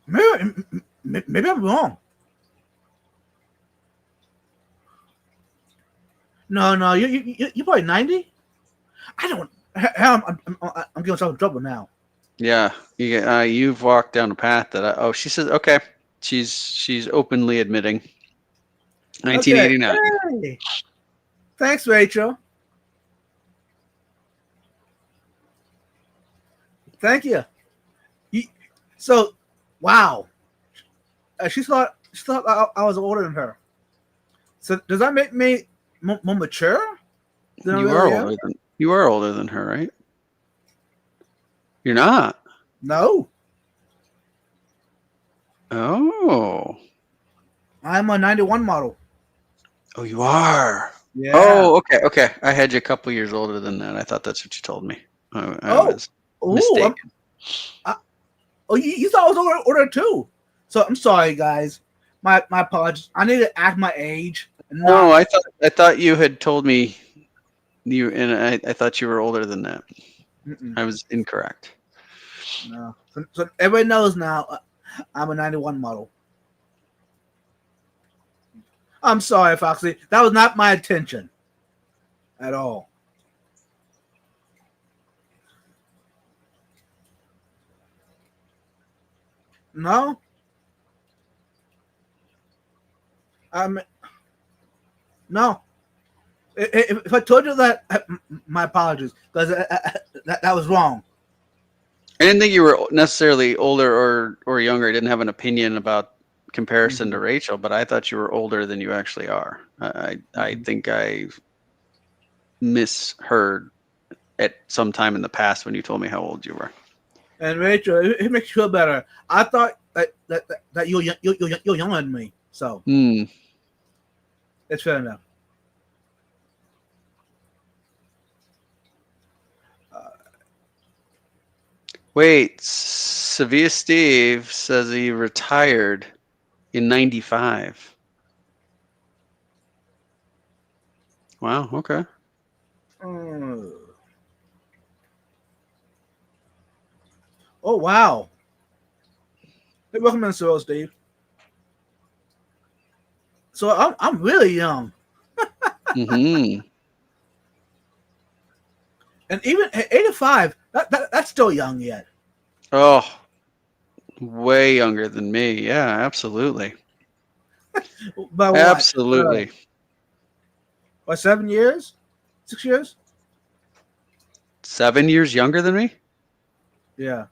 Maybe I'm wrong. No, you probably 90. I don't. I'm getting myself in trouble now. Yeah. You've walked down a path that she says, okay. She's openly admitting. 1989. Okay. Hey. Thanks, Rachel. Thank you. So, wow. She thought I was older than her. So does that make me more mature? You are older than her, right? You're not. No. Oh. I'm a 91 model. Oh, you are. Yeah. Oh, okay. I had you a couple years older than that. I thought that's what you told me. I was mistaken. You thought I was older too. So I'm sorry, guys. My apologies. I need to act my age. No, I thought you had told me I thought you were older than that. I was incorrect. No. So everybody knows now I'm a 91 model. I'm sorry, Foxy. That was not my intention at all. No? No. If I told you that, my apologies, because that was wrong. I didn't think you were necessarily older or younger. I didn't have an opinion about comparison to Rachel, but I thought you were older than you actually are. I think I misheard at some time in the past when you told me how old you were. And Rachel, it makes you feel better. I thought that you're younger than me, so it's fair enough. Wait, Sevilla Steve says he retired in 95. Wow, okay. Oh wow! Hey, welcome in, Cyril, Steve. So I'm really young, Mm-hmm. and even at 85, that's still young yet. Oh, way younger than me. Yeah, absolutely. By what? Absolutely. By 7 years? 6 years? 7 years younger than me? Yeah.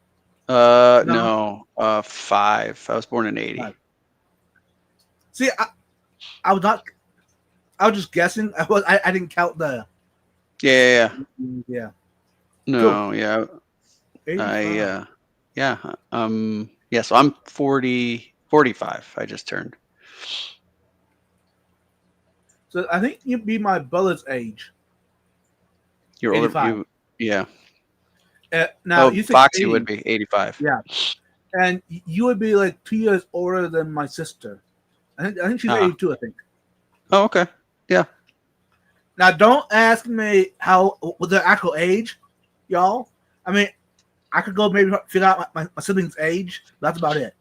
No. No. 5. I was born in 80. See, I was not. I was just guessing. I didn't count the. Yeah. Yeah. Cool. No, yeah. 85. Yeah. Yeah, so I'm 45. I just turned. So I think you'd be my brother's age. You're older. 85. Yeah. Now Oh, you think Foxy 80. would be 85. Yeah, and you would be like 2 years older than my sister. I think she's Ah. 82. I think. Oh, okay. Yeah. Now don't ask me how with their actual age, y'all. I mean, I could go maybe figure out my sibling's age. That's about it.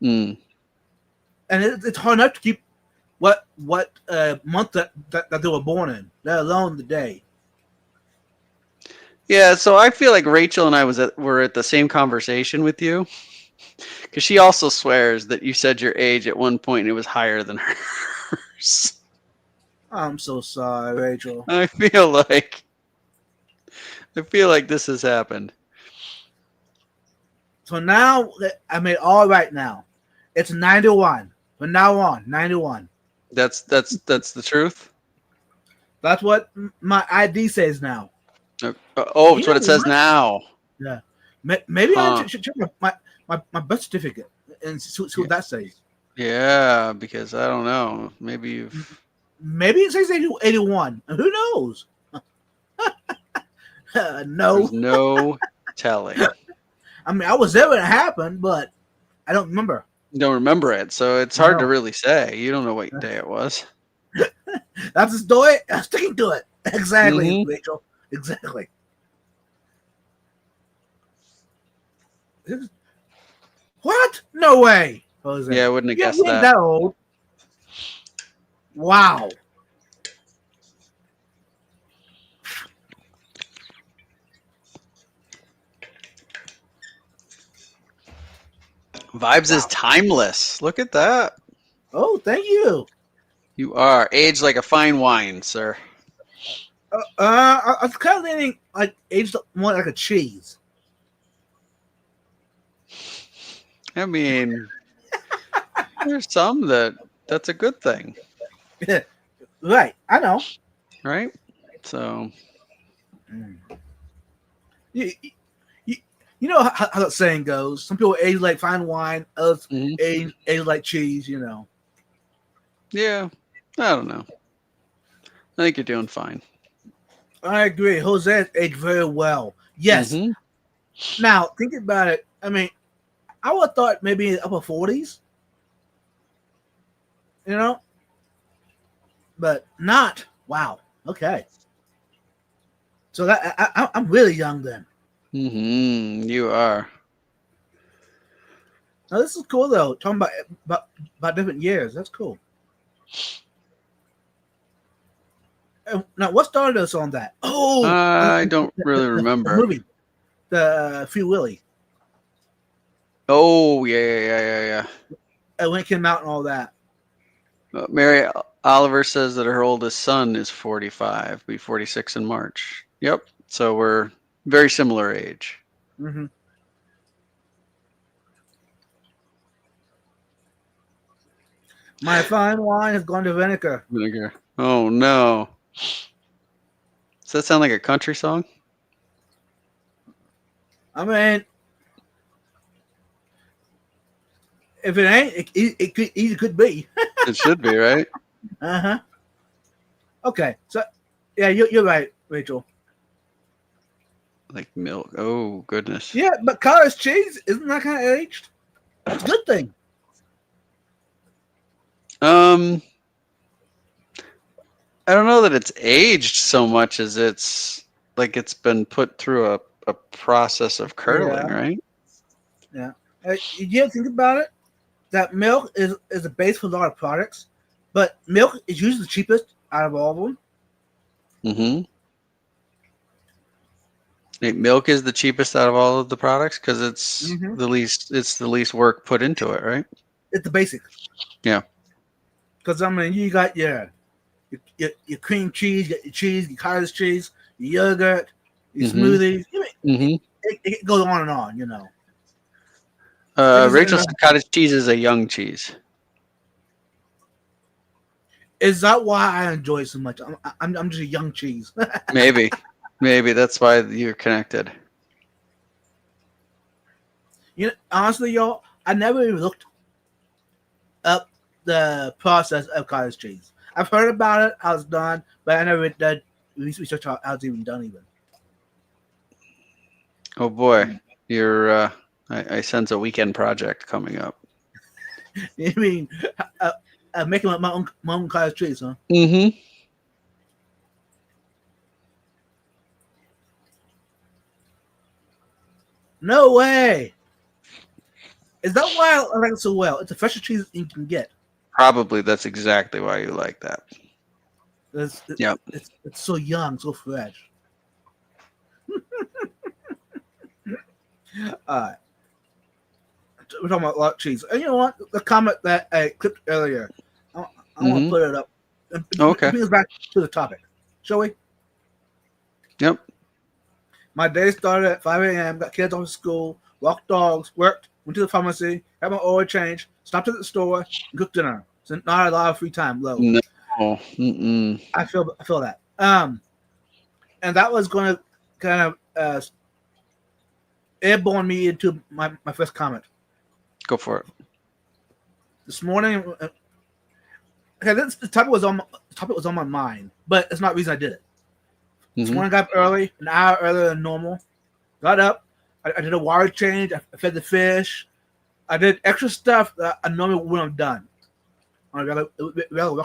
Mm. And it's hard enough to keep what month that they were born in, let alone the day. Yeah, so I feel like Rachel and I were at the same conversation with you, because she also swears that you said your age at one point and it was higher than hers. I'm so sorry, Rachel. I feel like this has happened. So now I made all right now. It's 91. From now on, 91. That's the truth. That's what my ID says now. Oh, it's what it says now. Yeah. Maybe Huh. I should check my birth certificate and see what that says. Yeah, because I don't know. Maybe you've. Maybe it says 81. Who knows? No. There's no telling. I mean, I was there when it happened, but I don't remember. You don't remember it, so it's hard to No. really say. You don't know what day it was. That's the story. I'm sticking to it. Exactly, Mhm. Rachel. Exactly. What? No way, Jose. Yeah, I wouldn't have guessed You ain't that. that old. Wow. Vibes is timeless. Look at that. Oh, thank you. You are aged like a fine wine, sir. I was kind of leaning like aged more like a cheese. I mean, there's some that's a good thing, Right, I know. right? So, You, you know how that saying goes. Some people age like fine wine, others mhm. age like cheese. You know. Yeah, I don't know. I think you're doing fine. I agree. Jose aged very well. Yes. Mhm. Now think about it. I mean, I would have thought maybe in the upper 40s. You know, but not. Wow. Okay. So that I'm really young then. You are. Now this is cool though. Talking about different years. That's cool. Now what started us on that? Oh, I don't really the remember. movie, the Free Willy. Oh, yeah. When it came out and all that. Mary Oliver says that her oldest son is 45, be 46 in March. Yep. So we're very similar age. Mm-hmm. My fine wine has gone to vinegar. Vinegar. Oh no. Does that sound like a country song? I mean, if it ain't, it could be. It should be, right? Uh-huh. Okay, so yeah, you're right, Rachel. Like milk. Oh goodness. Yeah, but cottage cheese isn't that kind of aged? It's a good thing. I don't know that it's aged so much as it's like it's been put through a process of curdling, Yeah, right? yeah. You ever think about it? That milk is a base for a lot of products, but milk is usually the cheapest out of all of them. Mm-hmm. Milk is the cheapest out of all of the products because Mm-hmm. it's the least work put into it, right? It's the basic. Yeah. Because I mean, you got your cream cheese, your cottage cheese, your yogurt, your Mm-hmm. smoothies. Mm-hmm. It goes on and on. You know. Rachel said cottage cheese is a young cheese. Is that why I enjoy it so much? I'm just a young cheese. Maybe that's why you're connected. You know, honestly, y'all, I never even looked up the process of cottage cheese. I've heard about it, how it's done, but I never did research how it's even done. Even. Oh boy, you're. I sense a weekend project coming up. I mean, making my own cottage cheese, huh? Mm-hmm. No way. Is that why I like it so well? It's the freshest cheese you can get. Probably that's exactly why you like that. Yep. It's so young, so fresh. All right. We're talking about a lot of cheese. And you know what? The comment that I clipped earlier, I want to put it up. Okay. Bring us back to the topic, shall we? Yep. My day started at 5 a.m., got kids off to school, walked dogs, worked, went to the pharmacy, had my oil change, stopped at the store, and cooked dinner. So not a lot of free time, low. No. Mm-mm. I feel that. And that was going to kind of airborne me into my first comment. Go for it. This morning, okay, the topic was on my mind, but it's not the reason I did it. This morning, I got up early, an hour earlier than normal. Got up, I did a water change, I fed the fish, I did extra stuff that I normally wouldn't have done on a regular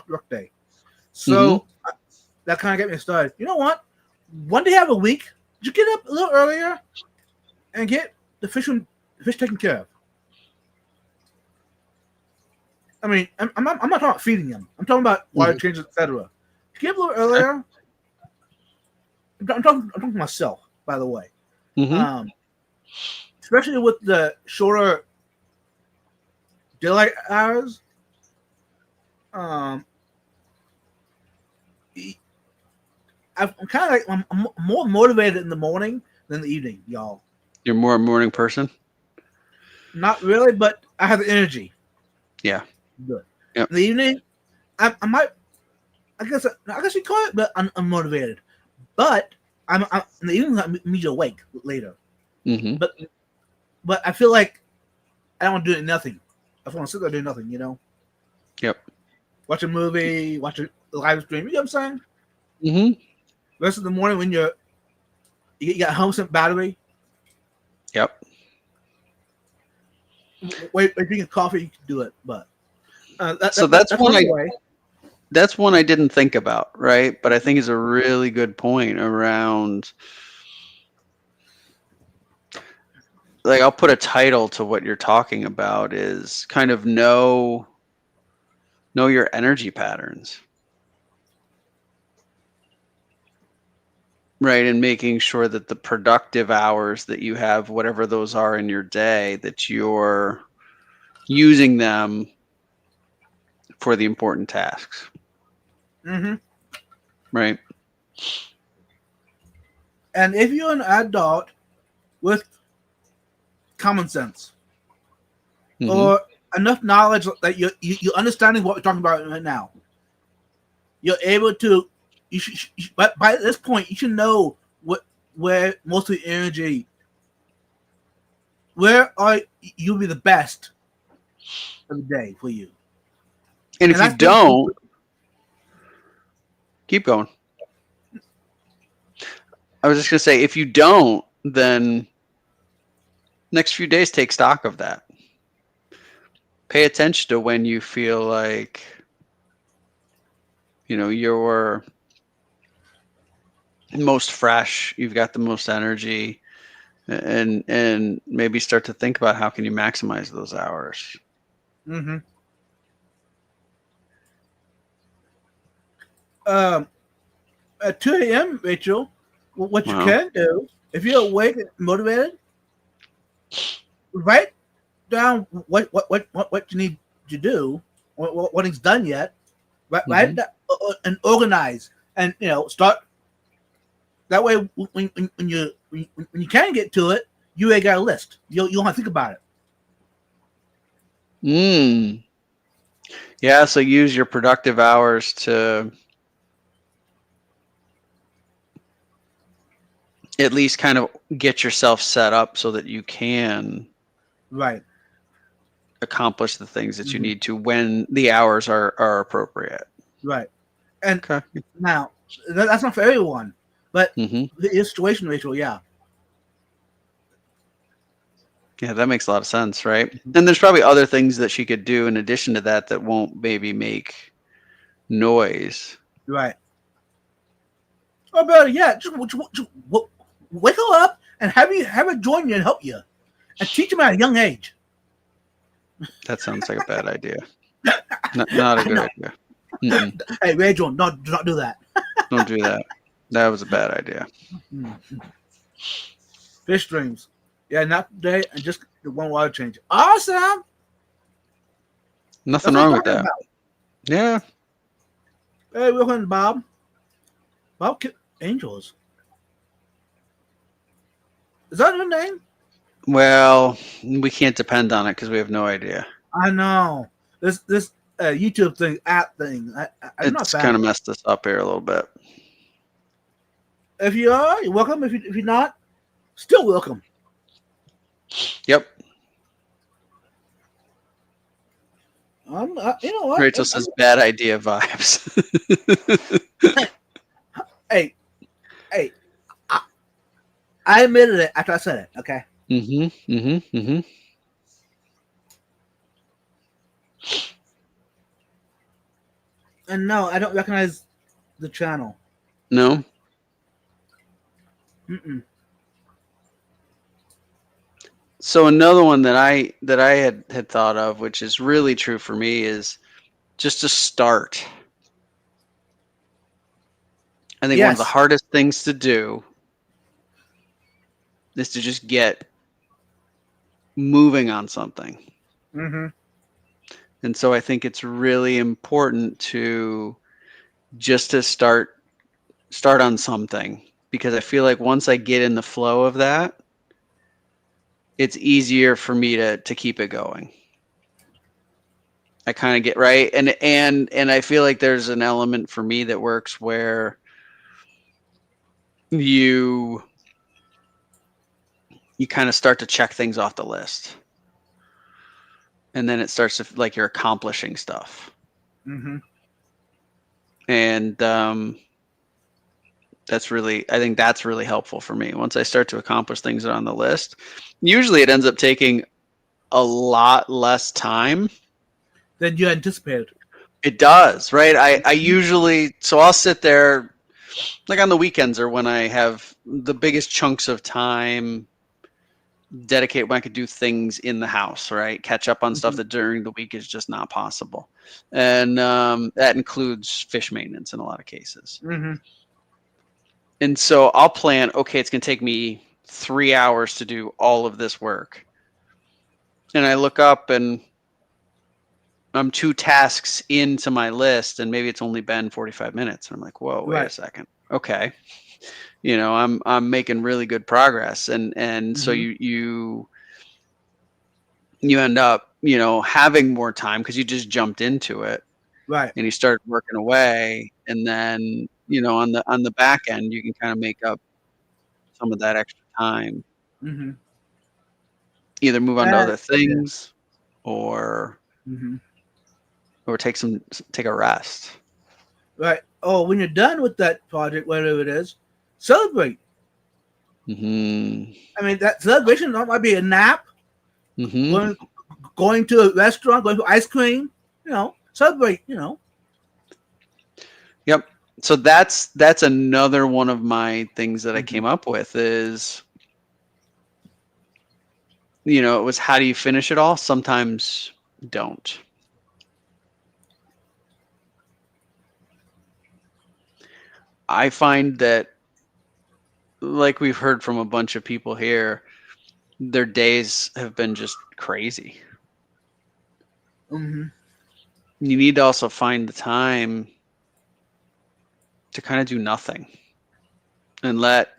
work day. So that kind of got me started. You know what? One day out of a week, just get up a little earlier and get the fish taken care of. I mean, I'm not talking about feeding them. I'm talking about water changes, etc. Get up a little earlier. I'm talking to myself, by the way. Especially with the shorter daylight hours. I'm kind of like I'm more motivated in the morning than the evening, y'all. You're more a morning person? Not really, but I have the energy. Yeah. Good. Yep. In the evening, I might. I guess you call it, but I'm unmotivated. But I'm in the evening. I'm immediately awake later. But I feel like I don't want to do nothing. I just want to sit there doing nothing. You know. Yep. Watch a movie, watch a live stream. You know what I'm saying? Mm-hmm. Rest of the morning when you got home sent battery. Yep. Wait, drinking coffee, you can do it, but that's one I didn't think about, right? But I think it's a really good point around. Like, I'll put a title to what you're talking about is kind of know your energy patterns, right? And making sure that the productive hours that you have, whatever those are in your day, that you're using them for the important tasks. Right. And if you're an adult with common sense or enough knowledge that you're understanding what we're talking about right now, you're able to. But by this point, you should know where most of the energy. Where you'll be the best of the day for you. And if you don't, keep going. I was just gonna say, if you don't, then next few days take stock of that. Pay attention to when you feel like, you're most fresh, you've got the most energy, and maybe start to think about how can you maximize those hours. Mm-hmm. At 2 a.m., Rachel, what you Wow. can do, if you're awake and motivated, write down what you need to do, what is done yet, write it down, and organize, and start. That way, when you can get to it, you already got a list. You don't have to think about it. Yeah, so use your productive hours to at least kind of get yourself set up so that you can Right. accomplish the things that you need to when the hours are appropriate. Right. And Okay. now, that's not for everyone, but Mm-hmm. the situation, Rachel, yeah. Yeah, that makes a lot of sense, right? And there's probably other things that she could do in addition to that that won't maybe make noise. Right. Or better yet, just wake her up and have her join you and help you, and teach them at a young age. That sounds like a bad idea. Not a good idea. Mm-mm. Hey, Rachel, do not do that. Don't do that. That was a bad idea. Fish streams. Yeah, not today, and just the one water change. Awesome. Nothing wrong with that. About. Yeah. Hey, welcome, Bob. Bob Angels. Is that your name? Well, we can't depend on it because we have no idea. I know. This YouTube thing, app thing. It's kind of messed us up here a little bit. If you are, you're welcome. If you're not, still welcome. Yep. You know what? Rachel says bad idea vibes. Hey, I admitted it after I said it. Okay. And no, I don't recognize the channel. No. Mm-mm. So another one that I had thought of, which is really true for me, is just to start. I think one of the hardest things to do is to just get moving on something. Mm-hmm. And so I think it's really important to just to start on something, because I feel like once I get in the flow of that, it's easier for me to keep it going. I kind of get right. And I feel like there's an element for me that works where you kind of start to check things off the list. And then it starts to like you're accomplishing stuff. Mm-hmm. And I think that's really helpful for me. Once I start to accomplish things that are on the list, usually it ends up taking a lot less time than you anticipated. It does, right? I usually, so I'll sit there like on the weekends or when I have the biggest chunks of time dedicate when I could do things in the house, right? Catch up on stuff that during the week is just not possible. And that includes fish maintenance in a lot of cases. Mm-hmm. And so I'll plan, okay, it's going to take me 3 hours to do all of this work. And I look up and I'm 2 tasks into my list and maybe it's only been 45 minutes. And I'm like, whoa, wait a second. Okay. I'm making really good progress. And so you end up, having more time because you just jumped into it. Right. And you started working away. And then, on the back end, you can kind of make up some of that extra time. Mm-hmm. Either move on to other things or take a rest. Right. Oh, when you're done with that project, whatever it is, celebrate. Mm-hmm. I mean, that celebration might be a nap, Mm-hmm. going to a restaurant, going to ice cream. Celebrate. Yep. So that's another one of my things that I Mhm. came up with is, it was how do you finish it all? Sometimes don't. I find that, like we've heard from a bunch of people here, their days have been just crazy. Mhm. You need to also find the time to kind of do nothing and let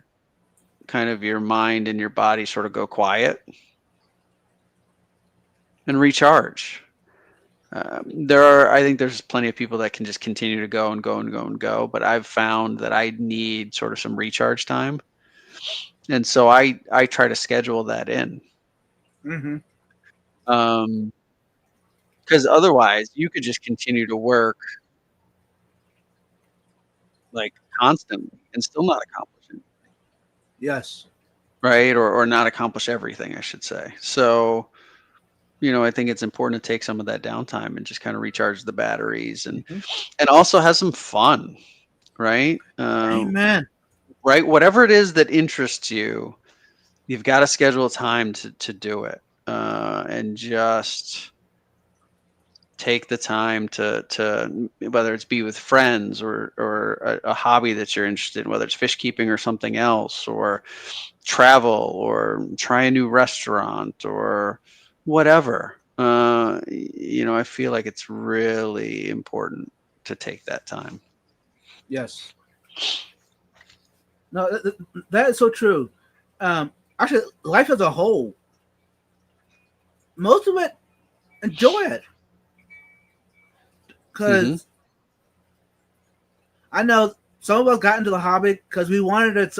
kind of your mind and your body sort of go quiet and recharge. I think there's plenty of people that can just continue to go and go and go and go, but I've found that I need sort of some recharge time. And so I try to schedule that in. Mhm. Um, because otherwise you could just continue to work like constantly and still not accomplish it, Yes. right? Or not accomplish everything, I should say. So, I think it's important to take some of that downtime and just kind of recharge the batteries Mhm. and also have some fun, right? Amen. Right, whatever it is that interests you, you've got to schedule time to do it, and just take the time to whether it's be with friends or a hobby that you're interested in, whether it's fish keeping or something else, or travel or try a new restaurant or whatever. I feel like it's really important to take that time. Yes. No, that is so true. Actually, life as a whole, most of it, enjoy it, Hmm. because I know some of us got into the hobby because we wanted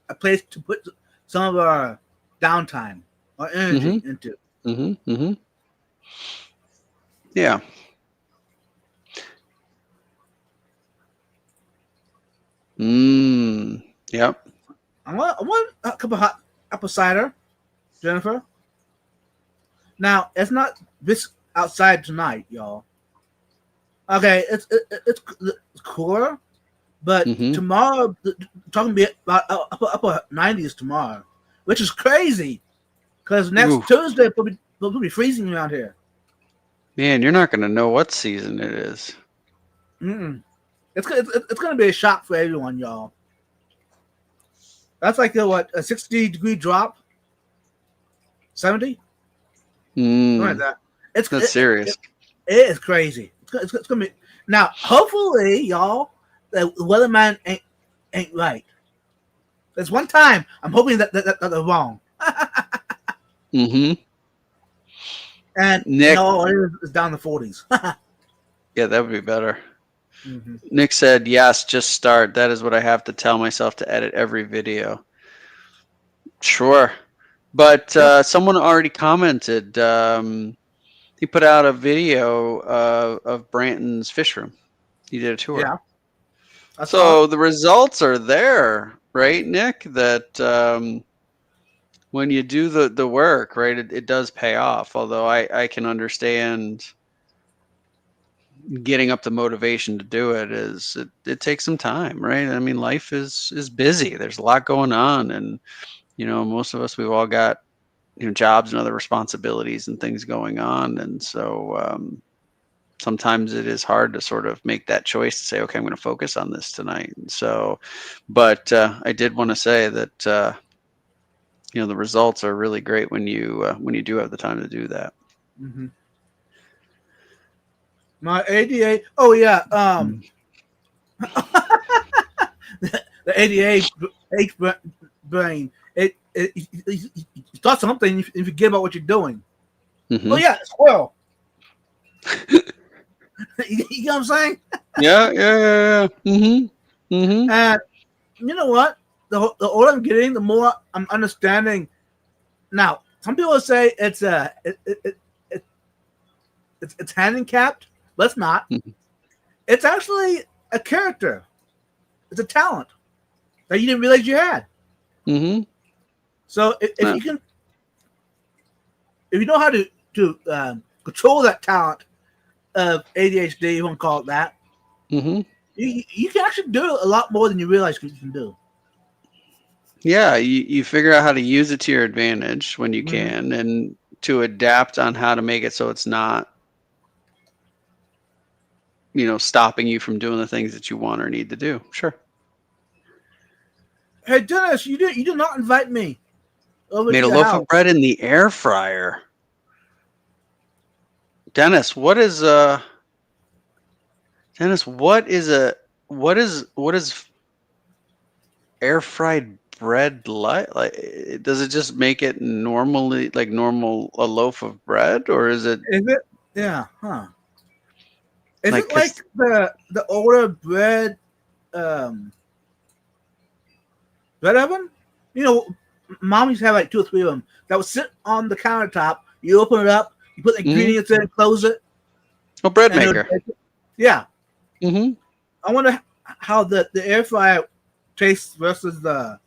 a place to put some of our downtime or Hmm. energy into. Hmm. Hmm. Yeah. Mm. Yep. I want a cup of hot apple cider, Jennifer. Now it's not this outside tonight, y'all. Okay, it's cooler, but Hmm. tomorrow talking about upper 90s tomorrow, which is crazy because Ooh, next Tuesday will be freezing around here. man, you're not gonna know what season it is. Mm-mm. It's gonna be a shock for everyone, y'all. That's like a 60-degree drop, 70, something like Mm. that. It's That's serious. it is crazy. It's gonna be now. Hopefully, y'all, the weatherman ain't right. There's one time I'm hoping that they're wrong, Hmm. and Nick, no, it's down the 40s. yeah, that would be better. Hmm. Nick said, yes, just start. That is what I have to tell myself to edit every video. Sure. But Yep. someone already commented. He put out a video of Branton's fish room. He did a tour. Yeah, I saw it. So the results are there, right, Nick? That when you do the work, right, it does pay off. Although I can understand getting up the motivation to do it it takes some time, right? I mean, life is busy. There's a lot going on, and most of us, we've all got jobs and other responsibilities and things going on, and so sometimes it is hard to sort of make that choice to say, okay, I'm going to focus on this tonight. And so, but I did want to say that the results are really great when you do have the time to do that. Hmm. My ADA. Oh yeah. Mm. The ADA H brain. You thought something if you forget about what you're doing. Oh Hmm. yeah, squirrel. You know what I'm saying? Yeah, yeah, yeah, yeah. Hmm. And you know what? The older I'm getting, the more I'm understanding. Now, some people say it's handicapped, but it's not. Hmm. It's actually a character. It's a talent that you didn't realize you had. Hmm. So if No. you can, if you know how to control that talent of ADHD, you want to call it that, Mm-hmm. you can actually do a lot more than you realize you can do. Yeah, you figure out how to use it to your advantage when you Mhm. can, and to adapt on how to make it so it's not, stopping you from doing the things that you want or need to do. Sure. Hey Dennis, you did not invite me over Made to a your loaf of house. bread in the air fryer. Dennis, what is air fried bread like? Like, does it just make it normally like normal a loaf of bread, or is it Is it? Yeah, huh? Is like it like 'cause the older um bread oven? You know, mom used to have like two or three of them that would sit on the countertop. You open it up, you put the Mhm. ingredients in, close it, Oh, bread and it would maker? bake it. Yeah, Hmm. I wonder how the air fryer tastes versus the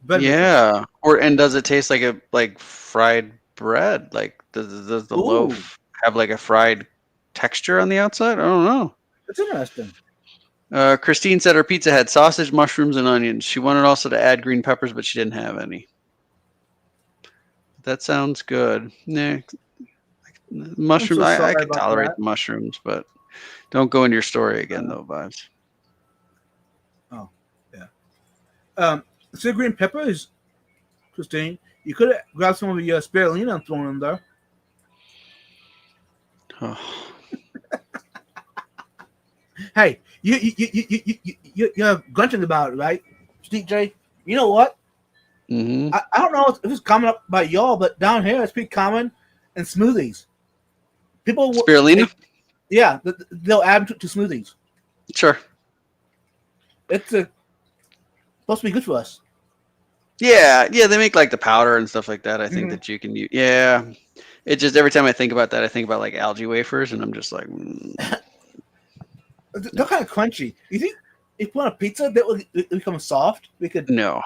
bread maker. Yeah. And does it taste like fried bread? Like does the Ooh, loaf have like a fried texture on the outside? I don't know. that's interesting. Christine said her pizza had sausage, mushrooms, and onions. She wanted also to add green peppers, but she didn't have any. That sounds good. Nah, I'm mushroom. so I sorry could about tolerate that. the mushrooms, but don't go into your story again, Uh, though, Vibes. oh, yeah. Instead of green peppers, Christine, you could have grabbed some of your spirulina and thrown in there. Oh. Hey, you're grunting about it, right, Steve J? You know what? Hmm. I don't know if it's common up by y'all, but down here it's pretty common in smoothies. People, Spirulina? yeah, they'll add to smoothies. Sure. It's supposed to be good for us. Yeah, yeah, they make like the powder and stuff like that. I think Mm-hmm. that you can use. Yeah, it just every time I think about that, I think about like algae wafers, and I'm just like, They're kind of crunchy. You think if you put on a pizza that would become soft? We could. no,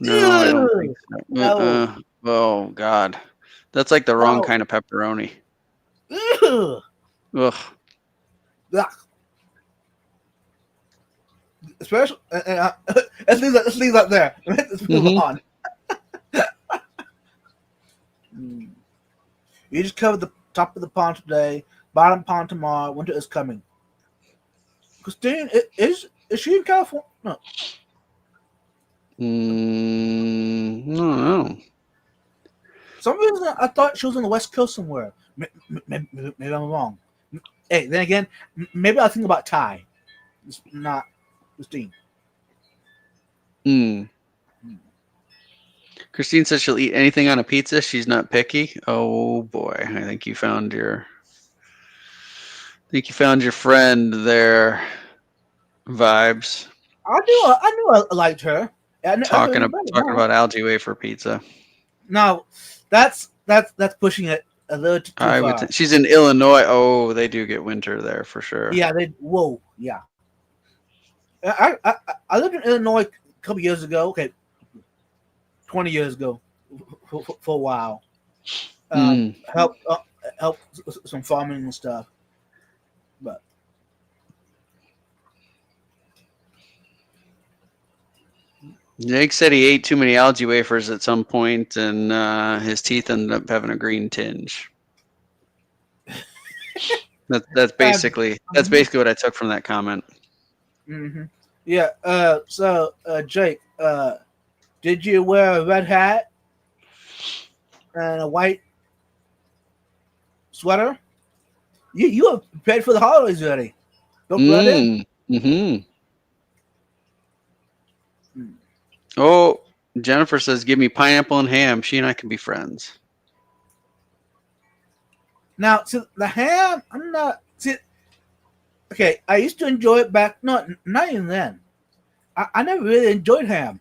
no, I don't think Ew, so. no. Oh God, that's like the wrong Oh. kind of pepperoni. Ew. Ugh. Ugh. Especially, let's leave that there. Let's move Hmm. on. Mm. You just covered the top of the pond today, bottom pond tomorrow. Winter is coming. Christine, is she in California? No. No, no. Some reason I thought she was on the West Coast somewhere. Maybe I'm wrong. Hey, then again, maybe I think about Ty. It's not Christine. Mm. Christine says she'll eat anything on a pizza. She's not picky. Oh boy, I think you found your friend there. Vibes I liked her. I knew talking you about better. talking No, about algae wafer pizza. no, that's pushing it a little too I would. far. She's in Illinois. Oh, they do get winter there for sure. Yeah, they. Whoa, yeah. I lived in Illinois a couple years ago. Okay, 20 years ago, for a while. Mm. Help some farming and stuff. But Jake said he ate too many algae wafers at some point, and his teeth ended up having a green tinge. That's um, basically that's basically what I took from that comment. mm-hmm. Yeah. So, Jake, did you wear a red hat and a white sweater? You are prepared for the holidays already. Don't run in. Mm. Hmm. Mm. Oh, Jennifer says, "Give me pineapple and ham. She and I can be friends." Now, so the ham, I'm not. See, okay, I used to enjoy it back. Not even then. I never really enjoyed ham.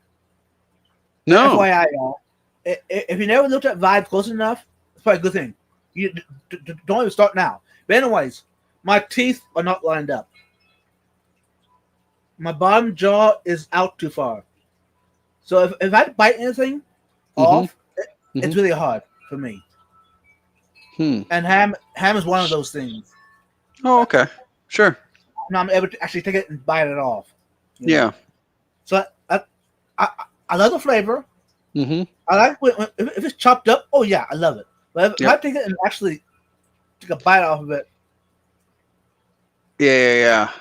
No. FYI, y'all. If you never looked at Vibe close enough, it's probably a good thing. You don't even start now. But anyways, my teeth are not lined up. My bottom jaw is out too far. So if I bite anything off, it's really hard for me. Hmm. And ham is one of those things. Oh, okay. Sure. Now I'm able to actually take it and bite it off. you Yeah. know. So I love the flavor. Mm-hmm. I like if it's chopped up. Oh yeah, I love it. But if I Yep. take it and actually take a bite off of it, Yeah.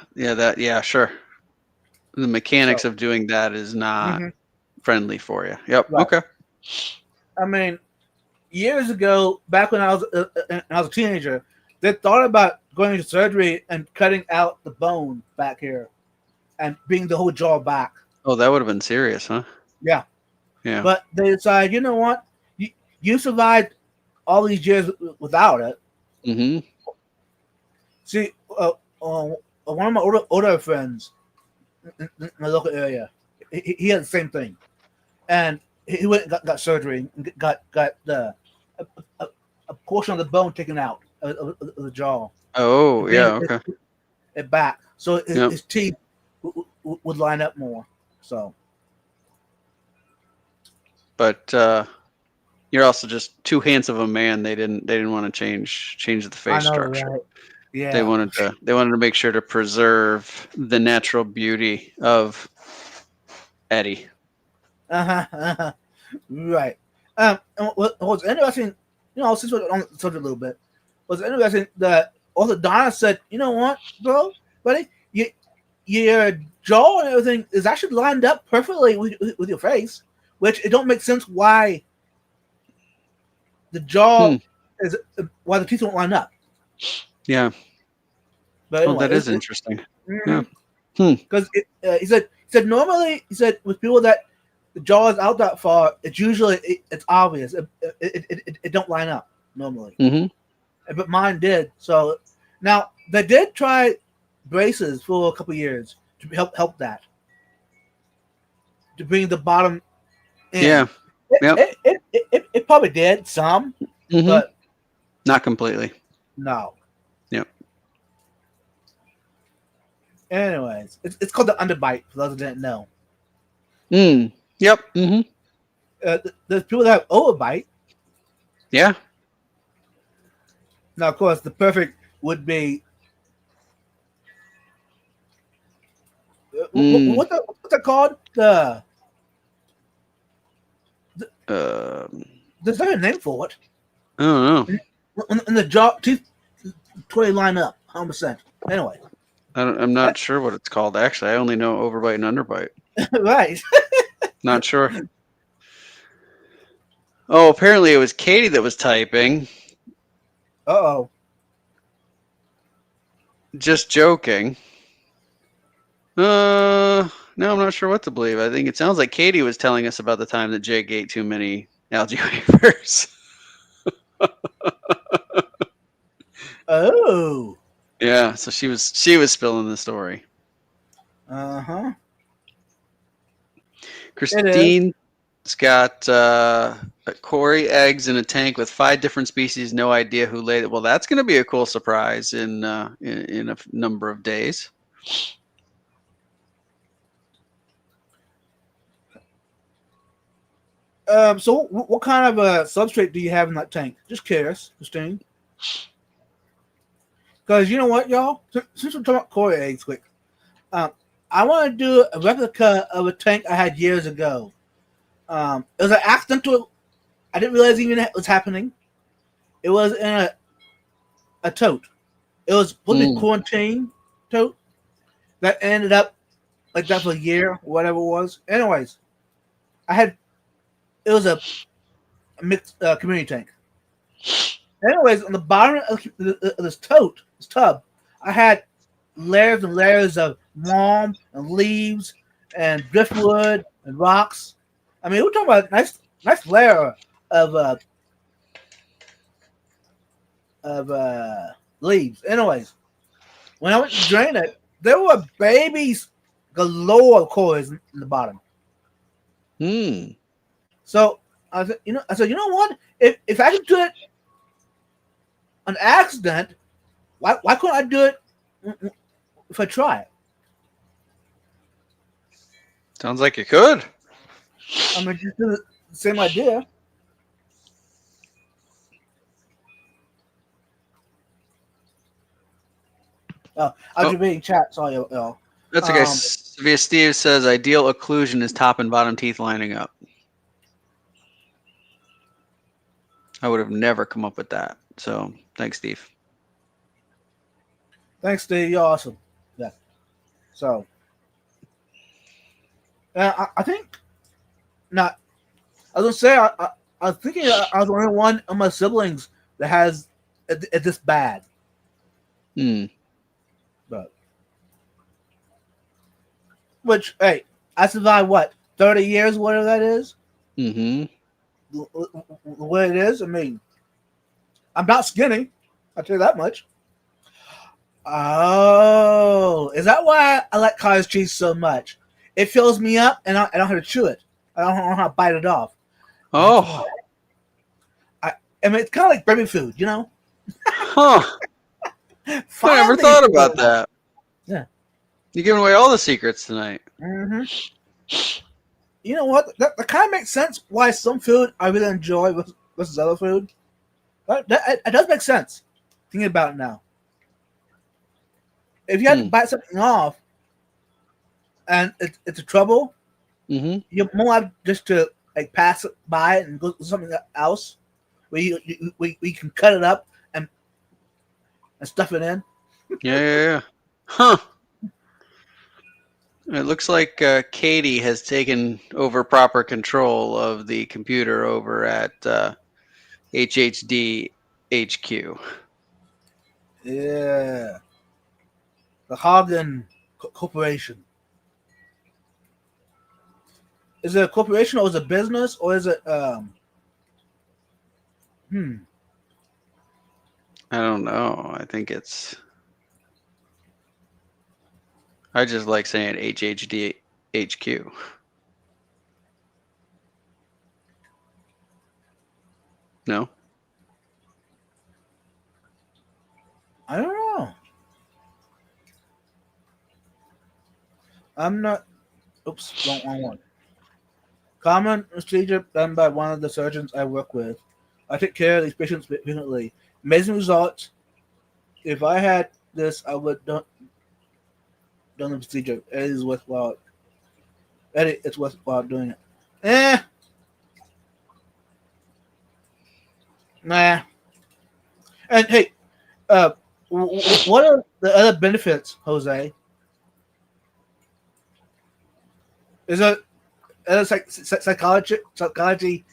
Sure. The mechanics so of doing that is not mhm, friendly for you. Yep. right. Okay. I mean, years ago, back when I was a teenager, they thought about going into surgery and cutting out the bone back here and bringing the whole jaw back. Oh, that would have been serious, huh? Yeah, Yeah. but they decided, you know what? You survived all these years without it. Mm-hmm. See, one of my older friends in the local area, he had the same thing, and he went and got surgery and got a, a portion of the bone taken out of the jaw. Oh, And yeah. bring Okay. it back so Yep. his teeth would line up more. So But you're also just too handsome of a man. They didn't want to change the I face know, structure. right? They Yeah. wanted to make sure to preserve the natural beauty of Eddie. Uh-huh. Right. And what's interesting, since we're on the subject a little bit, what's interesting that orthodontist said, you know what, bro, buddy, your jaw and everything is actually lined up perfectly with your face, which it don't make sense why the jaw is why the teeth don't line up. Yeah. But Oh, anyway, that is interesting. Yeah. because he said normally with people that the jaw is out that far, it's usually it's obvious. It don't line up normally, Mm-hmm. but mine did. So now they did try braces for a couple years to help that to bring the bottom in. Yeah. Yep. It probably did some, Mm-hmm. but Not completely. no. Yep. Anyways, it's called the underbite. For those who didn't know, Yep. Mm-hmm. there's people that have overbite. Yeah. Now, of course, the perfect would be what's that called? There's not a name for it. I don't know. When the jaw teeth totally line up, 100%. Anyway, I'm not sure what it's called. Actually, I only know overbite and underbite. right. Not sure. Oh, apparently it was Katie that was typing. Uh-oh. Just joking. No, I'm not sure what to believe. I think it sounds like Katie was telling us about the time that Jake ate too many algae wafers. Oh. Yeah, so she was spilling the story. Uh-huh. Christine's got Corey eggs in a tank with 5 different species. No idea who laid it. Well, that's going to be a cool surprise in a number of days. So what kind of a substrate do you have in that tank? Just curious, Christine. Because you know what, y'all? Since we're talking about Corey eggs, quick, I want to do a replica of a tank I had years ago. It was an accidental. I didn't realize even it was happening. It was in a tote. It was supposed to be quarantine tote that ended up like that for a year, or whatever it was. Anyways, it was a mixed community tank. Anyways, on the bottom of this tub, I had layers and layers of mulch and leaves and driftwood and rocks. I mean, we're talking about a nice layer of leaves. Anyways, when I went to drain it, there were babies galore of coils in the bottom. So I said, you know what? If I could do it an accident, why couldn't I do it if I try it? Sounds like you could. I mean, just do same idea. I was Oh, just reading chat. Sorry, y'all. that's okay. Via Steve says ideal occlusion is top and bottom teeth lining up. I would have never come up with that. So thanks, Steve. Thanks, Steve. You're awesome. Yeah. So, I think not. I was gonna say I was thinking I was the only one of my siblings that has it this bad. But which hey, I survived what 30 years, whatever that is. Mm-hmm. The way it is. I mean, I'm not skinny. I'll tell you that much. Oh, is that why I like cottage cheese so much? It fills me up, and I don't have to chew it. I don't know how to bite it off. Oh. I mean, it's kind of like baby food, you know. Huh. I never thought about that. Yeah. You're giving away all the secrets tonight. Mm-hmm. You know what? That kind of makes sense why some food I really enjoy versus other food. It does make sense. Thinking about it now. If you had to bite something off and it's a trouble, you're more likely just to like pass it by and go to something else where you can cut it up and stuff it in. Yeah. Huh. It looks like Katie has taken over proper control of the computer over at HHD HQ. Yeah. The Hagen Corporation. Is it a corporation or is it a business or is it I don't know. I think it's I just like saying HHD HQ. No? I don't know. I'm not. Oops, wrong one. Common procedure done by one of the surgeons I work with. I take care of these patients frequently. Amazing results. If I had this, I would done the procedure. It is worthwhile. It's worthwhile doing it. Nah. And hey, what are the other benefits, Jose? Is it psychology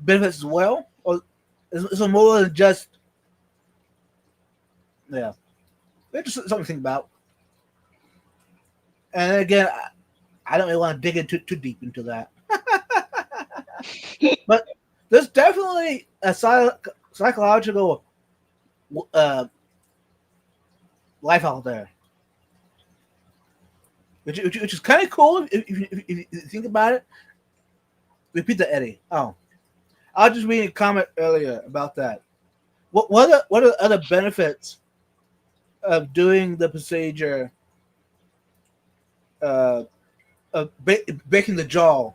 benefits as well, or is it more than just? Yeah, it's just something to think about. And again, I don't really want to dig into too deep into that. But there's definitely a psychological life out there, which is kind of cool if you think about it. Repeat that, Eddie. Oh, I was just reading a comment earlier about that. What are the other benefits of doing the procedure of breaking the jaw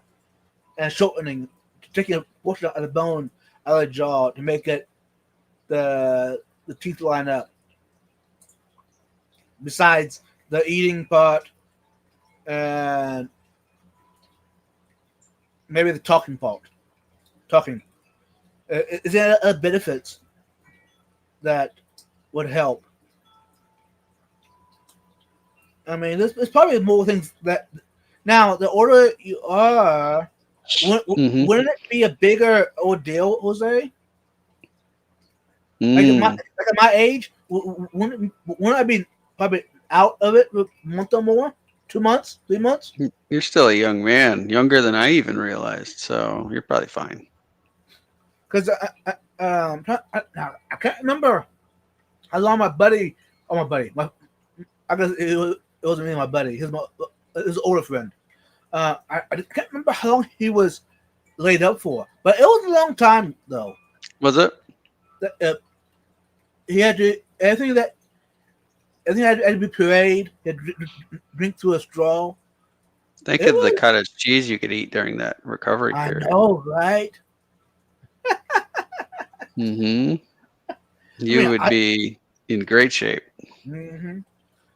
and shortening, taking a portion of the bone out of the jaw to make it the teeth line up? Besides the eating part and maybe the talking part. Talking. Is there other benefits that would help? I mean, there's probably more things that. Now, the order you are, wouldn't it be a bigger ordeal, Jose? Like at my age, wouldn't I be probably out of it for a month or more? 2 months? 3 months? You're still a young man, younger than I even realized, so you're probably fine. Because I can't remember how long my buddy, I guess it wasn't me and my buddy, his older friend. I can't remember how long he was laid up for, but it was a long time though. Was it? He had to everything had to be pureed. He had to drink through a straw. Think It of the was. cottage cheese you could eat during that recovery I period. know, right? Hmm. I You mean, would be in great shape. hmm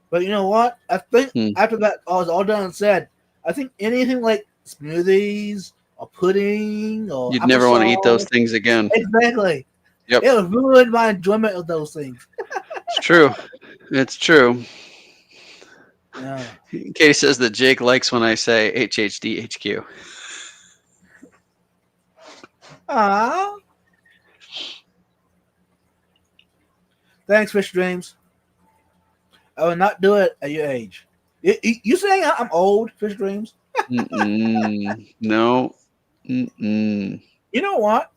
but you know what? I think Hmm. after that all was all done and said, I think anything like smoothies or pudding or You'd never want to eat those applesauce, thing again. exactly, Yep, it would ruin my enjoyment of those things. it's true. It's true. Yeah. Katie says that Jake likes when I say HHDHQ. Ah, thanks, Fish Dreams. I will not do it at your age. You saying I'm old, Fish Dreams? Mm-mm. No. Mm-mm. You know what?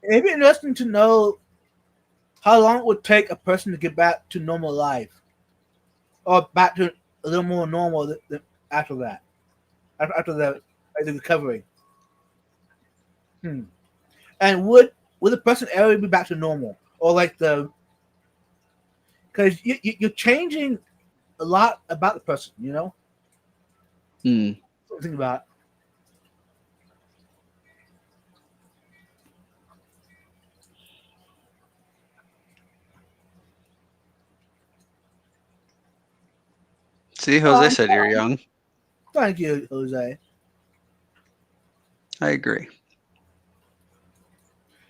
It'd be interesting to know how long it would take a person to get back to normal life, or back to a little more normal after that, after the recovery. Hmm. And would the person ever be back to normal, or like the because you're changing a lot about the person, you know? Hmm. Think about See, it. Jose said you're young. Thank you, Jose. I agree.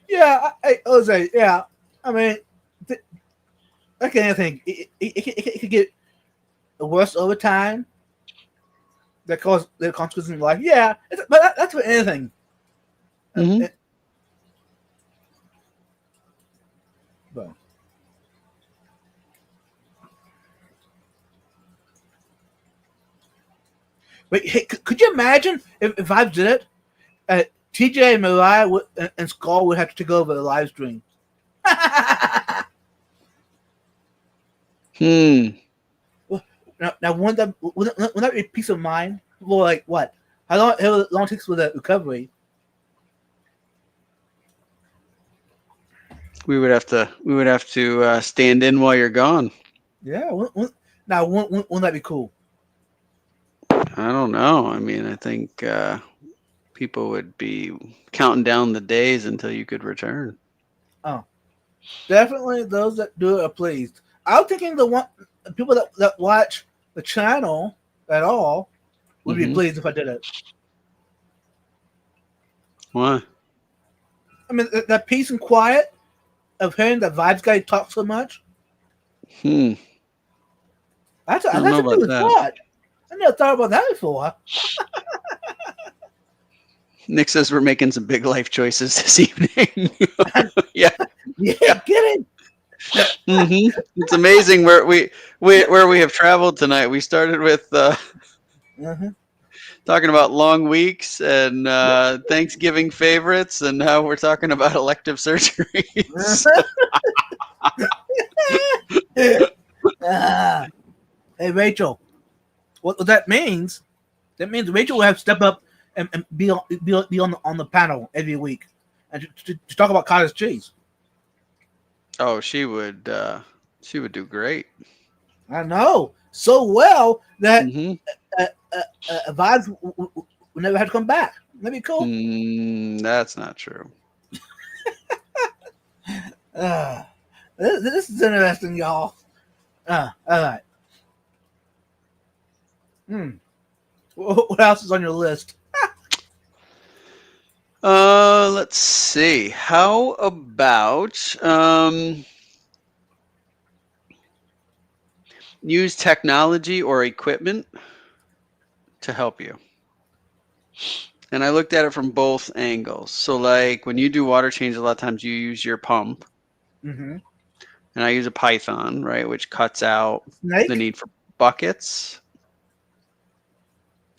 Yeah, Jose. Yeah, I mean, th- like anything, it could get worse over time. That cause the consequences in life. Yeah, but that's for anything. Uh, Hmm. uh, But, but hey, could you imagine if I did it? TJ and Mariah and Skull would have to take over the live stream. Hmm. Now wouldn't that be peace of mind? Well, like what? How long it takes for the recovery? We would have to stand in while you're gone. Yeah. Now wouldn't that be cool? I don't know. I mean, I think people would be counting down the days until you could return. Oh, definitely those that do it are pleased. I'm thinking the one people that watch the channel at all would be Hmm. pleased if I did it. Why? I mean, that peace and quiet of hearing the Vibes guy talk so much. Hmm. I don't That's know a about new that. thought. I never thought about that before. Nick says we're making some big life choices this evening. Yeah. Yeah, Yeah. get it. It's amazing where we have traveled tonight. We started with Uh-huh. talking about long weeks and Thanksgiving favorites, and now we're talking about elective surgeries. Ah. Hey, Rachel. What that means? That means Rachel will have to step up and be on the panel every week and to talk about cottage cheese. Oh, she would do great. I know so well that Hmm. uh, Vibes will never have to come back. That'd be cool. That's not true. Uh, this is interesting, y'all. All right. Hmm. What else is on your list? Let's see. How about use technology or equipment to help you? And I looked at it from both angles. So, like when you do water change, a lot of times you use your pump, Mm-hmm. and I use a Python, right, which cuts out the Snake need for buckets.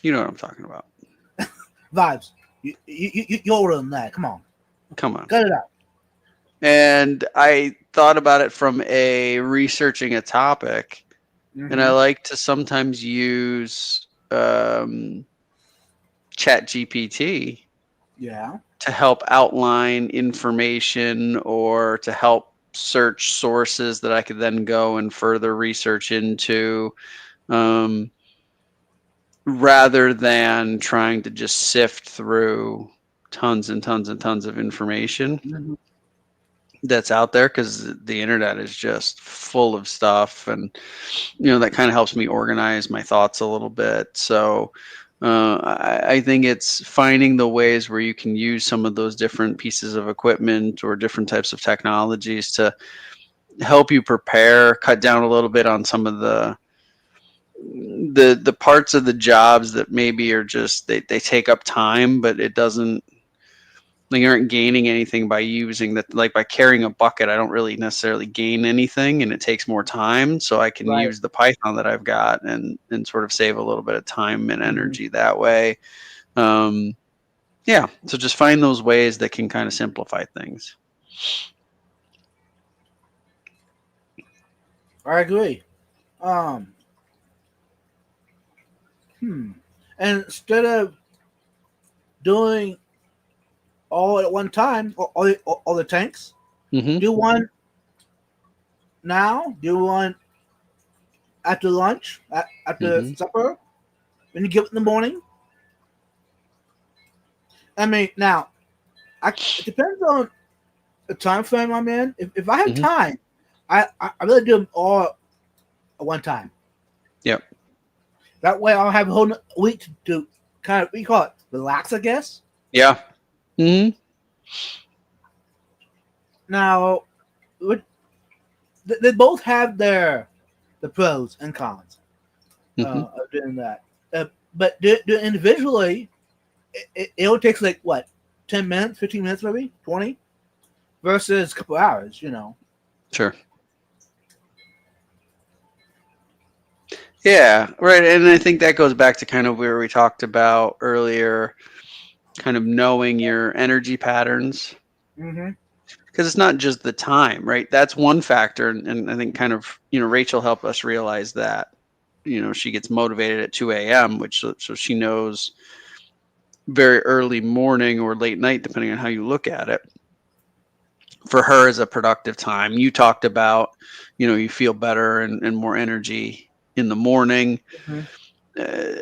You know what I'm talking about. Vibes. You're older than that. Come on, Come on. cut it out. And I thought about it from a researching a topic, and I Mm-hmm. like to sometimes use Chat GPT Yeah. to help outline information or to help search sources that I could then go and further research into. Um, rather than trying to just sift through tons and tons and tons of information Mhm. that's out there, because the internet is just full of stuff, and that kind of helps me organize my thoughts a little bit. So I think it's finding the ways where you can use some of those different pieces of equipment or different types of technologies to help you prepare, cut down a little bit on some of the parts of the jobs that maybe are just they take up time, but it doesn't, like, you aren't gaining anything by using that. Like, by carrying a bucket, I don't really necessarily gain anything, and it takes more time, so I can Right. use the Python that I've got and sort of save a little bit of time and Mhm. energy that way. um yeah, so just find those ways that can kind of simplify things. I agree. Um, hmm. And instead of doing all at one time, all the tanks, Hmm. do one now, do one after lunch, after Hmm. supper, when you get up in the morning. I mean, now, it depends on the time frame I'm in. If I have Hmm. time, I really do them all at one time. Yep. That way, I'll have a whole week to kind of, what do you call it, relax, I guess. Yeah. Hmm. Now, they both have the pros and cons Hmm. of doing that. But do individually, it'll take like what, 10 minutes, 15 minutes, maybe 20, versus a couple hours. Sure. Yeah, right. And I think that goes back to kind of where we talked about earlier, kind of knowing your energy patterns, Mm-hmm. because it's not just the time, right? That's one factor. And I think kind of, Rachel helped us realize that, she gets motivated at 2 a.m., which so she knows very early morning or late night, depending on how you look at it, for her is a productive time. You talked about, you feel better and more energy in the morning. Mm-hmm.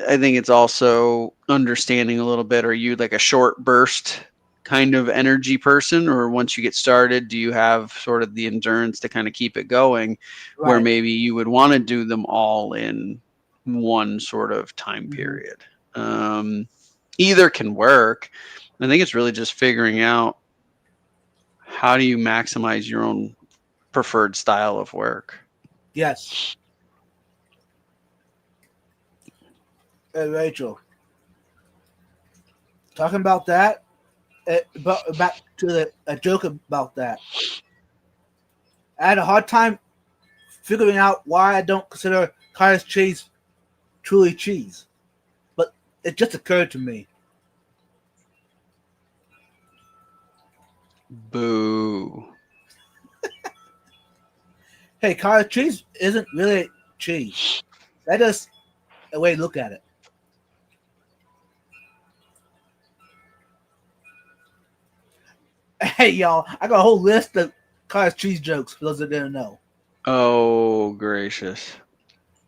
I think it's also understanding a little bit. Are you like a short burst kind of energy person, or once you get started, do you have sort of the endurance to kind of keep it going, where Right. maybe you would want to do them all in one sort of time Mm-hmm. period? Um, Either can work. I think it's really just figuring out how do you maximize your own preferred style of work. Yes. Hey, Rachel, talking about that. Back to a joke about that. I had a hard time figuring out why I don't consider cottage cheese truly cheese, but it just occurred to me. Boo. Hey, cottage cheese isn't really cheese. That is a way to look at it. Hey, y'all, I got a whole list of cottage cheese jokes for those that didn't know. Oh, gracious.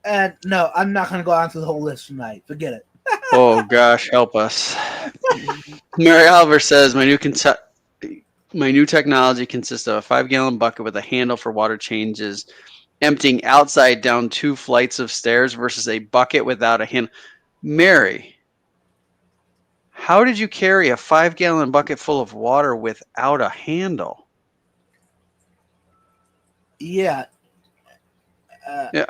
And no, I'm not going to go on through the whole list tonight. Forget it. Oh gosh, help us. Mary Oliver says my new technology consists of a 5-gallon bucket with a handle for water changes, emptying outside down 2 flights of stairs versus a bucket without a handle. Mary, how did you carry a 5-gallon bucket full of water without a handle? Yeah. Uh, Yeah,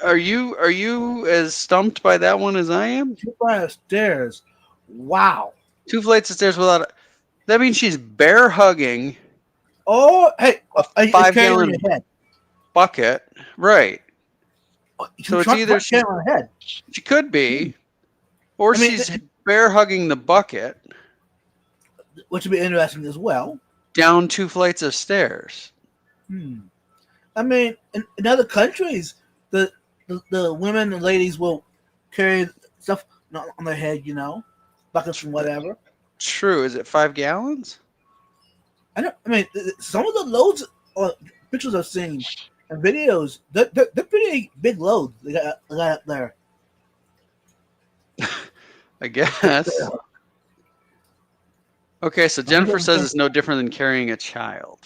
are you as stumped by that one as I am? 2 flights of stairs. Wow. 2 flights of stairs without that means she's bear hugging Oh, hey, a it's five carrying on gallon your head. bucket. Right. So She's it's not either carrying on her head. she could be, or I mean, she's bear hugging the bucket which would be interesting as well. down 2 flights of stairs. Hmm. I mean, in other countries, the women and ladies will carry stuff on their head, buckets and whatever. True. Is it 5 gallons? I mean, some of the loads or pictures I've seen and videos, they're pretty big loads they got up there. I guess. Okay, so Jennifer says it's no different than carrying a child.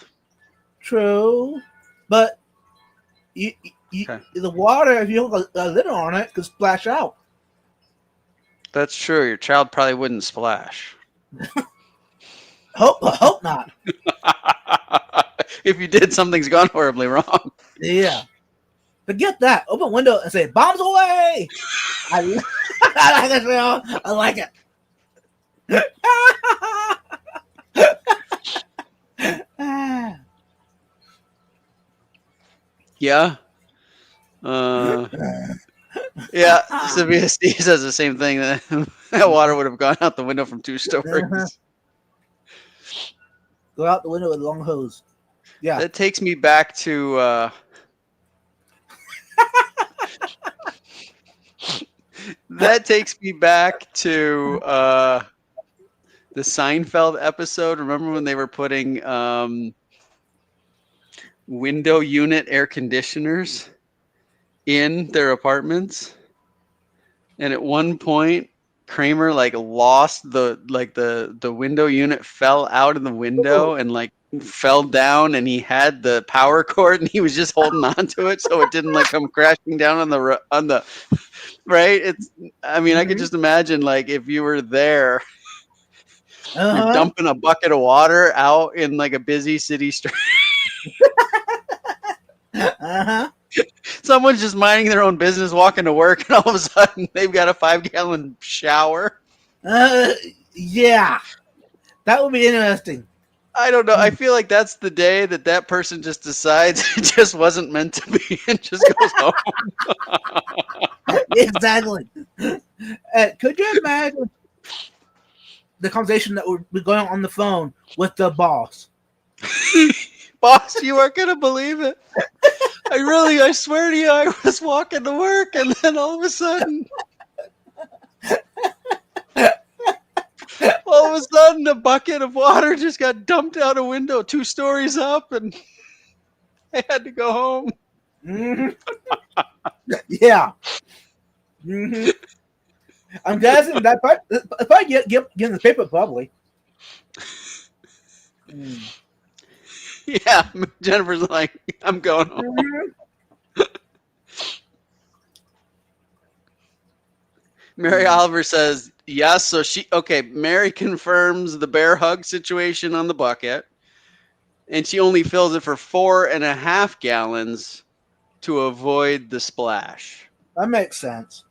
True, but Okay. the water, if you have a lid on it, could splash out. That's true. Your child probably wouldn't splash. Hope not. If you did, something's gone horribly wrong. Yeah. Forget that. Open window and say, bombs away! I like it, Phil. I like it. Yeah. Yeah. Sevilla Steve says the same thing. That water would have gone out the window from 2 stories. Go out the window with a long hose. Yeah. That takes me back to that takes me back to the Seinfeld episode. Remember when they were putting window unit air conditioners in their apartments? And at one point, Kramer lost the window unit, fell out of the window and fell down, and he had the power cord and he was just holding on to it so it didn't come crashing down on the right. I could just imagine if you were there, you're dumping a bucket of water out in a busy city street. Someone's just minding their own business, walking to work, and all of a sudden they've got a 5-gallon shower. Yeah, that would be interesting. I don't know. I feel like that's the day that person just decides it just wasn't meant to be and just goes home. Exactly. Could you imagine the conversation that would be going on the phone with the boss? Boss, you aren't going to believe it. I swear to you, I was walking to work, and then all of a sudden, a bucket of water just got dumped out a window 2 stories up, and I had to go home. Mm-hmm. Yeah. Mm-hmm. I'm guessing that part, if I get in the paper, probably. Yeah, Jennifer's like, I'm going home. Mm-hmm. Mary Oliver says, yes, so Mary confirms the bear hug situation on the bucket, and she only fills it for 4.5 gallons to avoid the splash. That makes sense.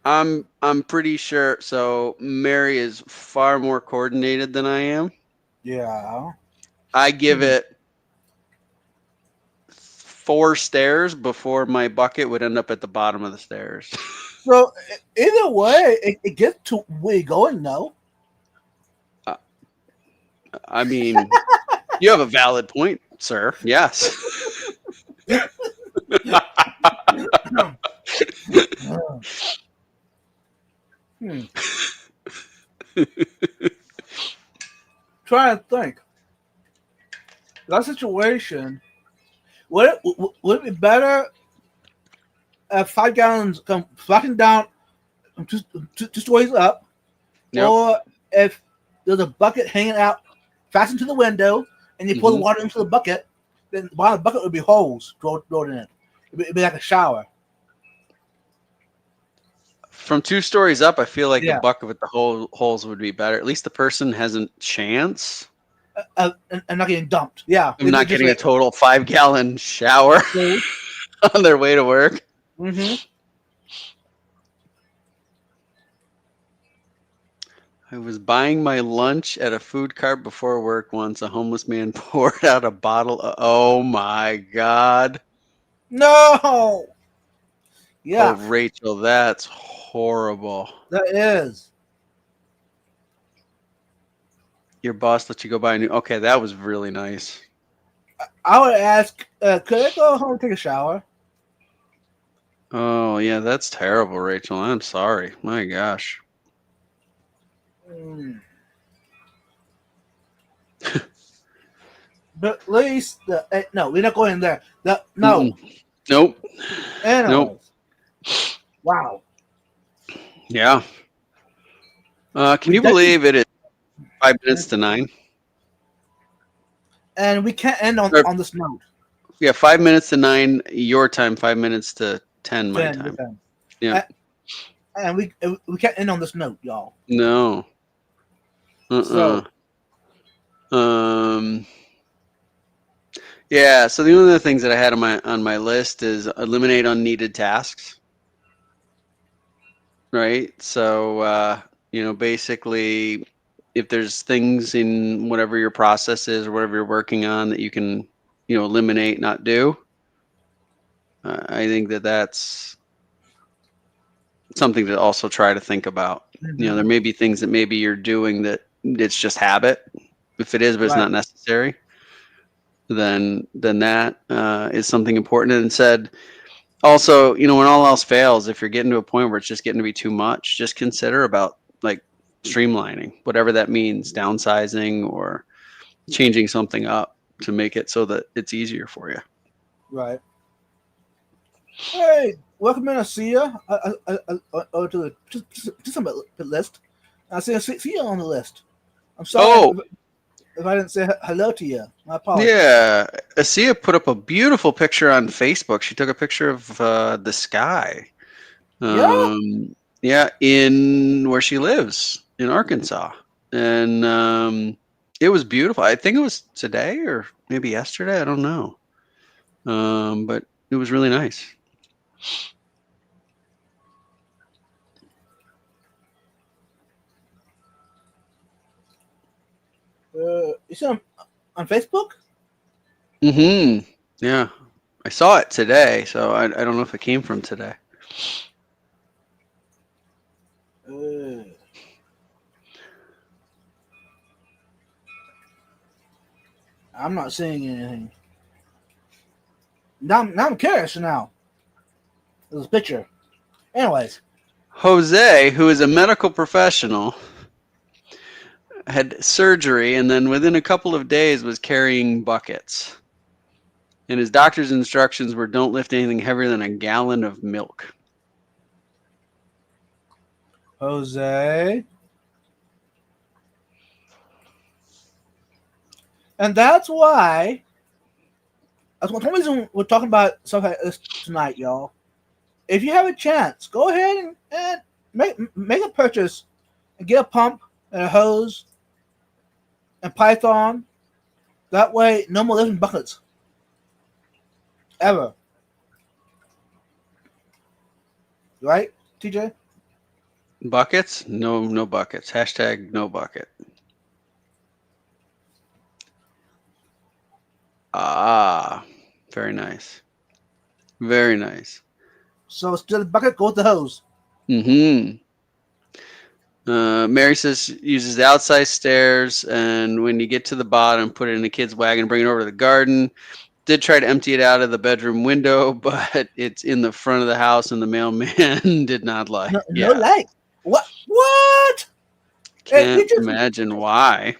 I'm pretty sure, so Mary is far more coordinated than I am. Yeah. I give it 4 stairs before my bucket would end up at the bottom of the stairs. So either way, it gets to where you're going, no? I mean, you have a valid point, sir. Yes. Trying to think. That situation, would it be better if 5 gallons come flocking down two stories up, yep, or if there's a bucket hanging out fastened to the window and you pour the water into the bucket, then the bottom of the bucket would be holes drilled in it. It'd be like a shower. From 2 stories up, I feel like the bucket with the holes would be better. At least the person has a chance. And not getting dumped. Yeah. I'm not getting a total 5-gallon shower on their way to work. Mm-hmm. I was buying my lunch at a food cart before work once. A homeless man poured out a bottle of, oh my God. No. Yeah. Oh, Rachel, that's horrible. That is. Your boss let you go buy a new. Okay, that was really nice. I would ask, could I go home and take a shower? Oh, yeah, that's terrible, Rachel. I'm sorry. My gosh. But at least, no, we're not going there. No. Nope. Animals. Nope. Wow. Yeah. Can We you definitely, believe it is 5 minutes to 9? and we can't end Or, on this note. yeah, 5 minutes to 9 your time, 5 minutes to 10 my 10 your time. time. Yeah. A- And we can't end on this note, y'all. No. So Um. Yeah. So the only other things that I had on my list is eliminate unneeded tasks. Right. So basically, if there's things in whatever your process is or whatever you're working on that you can eliminate, not do. I think that that's something to also try to think about. There may be things that maybe you're doing that it's just habit. If it is, but it's right, not necessary, then that is something important. And said also, when all else fails, if you're getting to a point where it's just getting to be too much, just consider about like streamlining, whatever that means, downsizing or changing something up to make it so that it's easier for you. right. Hey, welcome in, Asia. To some list. I see you on the list. I'm sorry Oh, if I didn't say hello to you. My apologies. yeah. Asia put up a beautiful picture on Facebook. She took a picture of the sky. Yeah. Yeah, in where she lives in Arkansas. And it was beautiful. I think it was today or maybe yesterday. I don't know. But it was really nice. You see on Facebook? Mm-hmm. Yeah. I saw it today, so I don't know if it came from today. I'm not seeing anything. Now I'm curious now. There's a picture. Anyways. Jose, who is a medical professional, had surgery and then within a couple of days was carrying buckets. And his doctor's instructions were don't lift anything heavier than a gallon of milk. Jose. And that's why that's one reason we're talking about stuff like this tonight, y'all. If you have a chance, go ahead and make a purchase and get a pump and a hose and Python. That way, no more lifting buckets. Ever. Right, TJ? Buckets? No buckets. Hashtag no bucket. Ah, very nice. Very nice. So instead of the bucket, go with the hose. Mm-hmm. Mary says uses the outside stairs, and when you get to the bottom, put it in the kid's wagon, bring it over to the garden. Did try to empty it out of the bedroom window, but it's in the front of the house, and the mailman did not like. No light. What? Can't It just imagine why.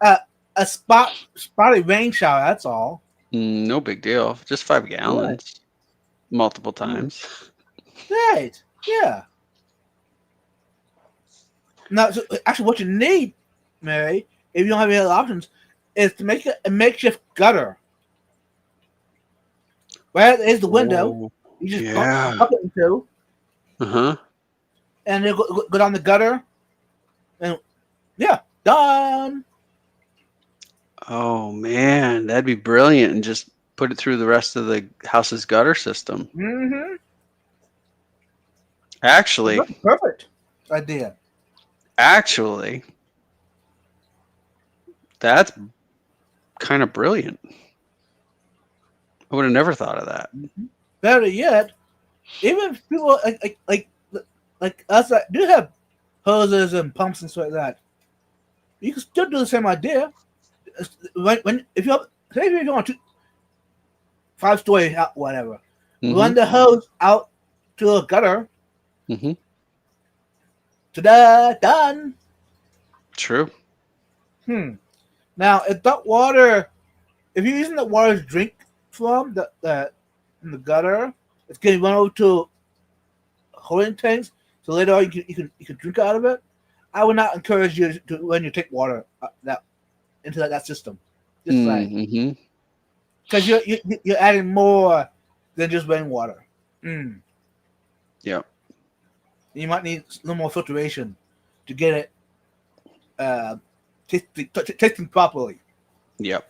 a spotty rain shower. That's all. No big deal. Just 5 gallons, multiple times. Right. Yeah. Now, so actually, what you need, Mary, if you don't have any other options, is to make a makeshift gutter. Right there's the window. Oh, You just yeah. pump it into, Uh-huh. and then go down the gutter, and yeah, done. Oh man, that'd be brilliant, and just put it through the rest of the house's gutter system. Mm-hmm. Actually, Perfect idea. Actually, that's kind of brilliant. I would have never thought of that. Better yet, even people like us that do have hoses and pumps and stuff like that, you can still do the same idea. When if you want 5-story out whatever, run the hose out to a gutter. Mm-hmm. Ta-da! Done. True. Now, if that water, if you're using the water to drink from in the gutter, it's getting run over to holding tanks. so later on you can drink out of it. I would not encourage you to when you take water that into that system. Just saying, Mm-hmm. because you're adding more than just rainwater. Mm. Yep. You might need a little more filtration to get it tasting properly. Yep.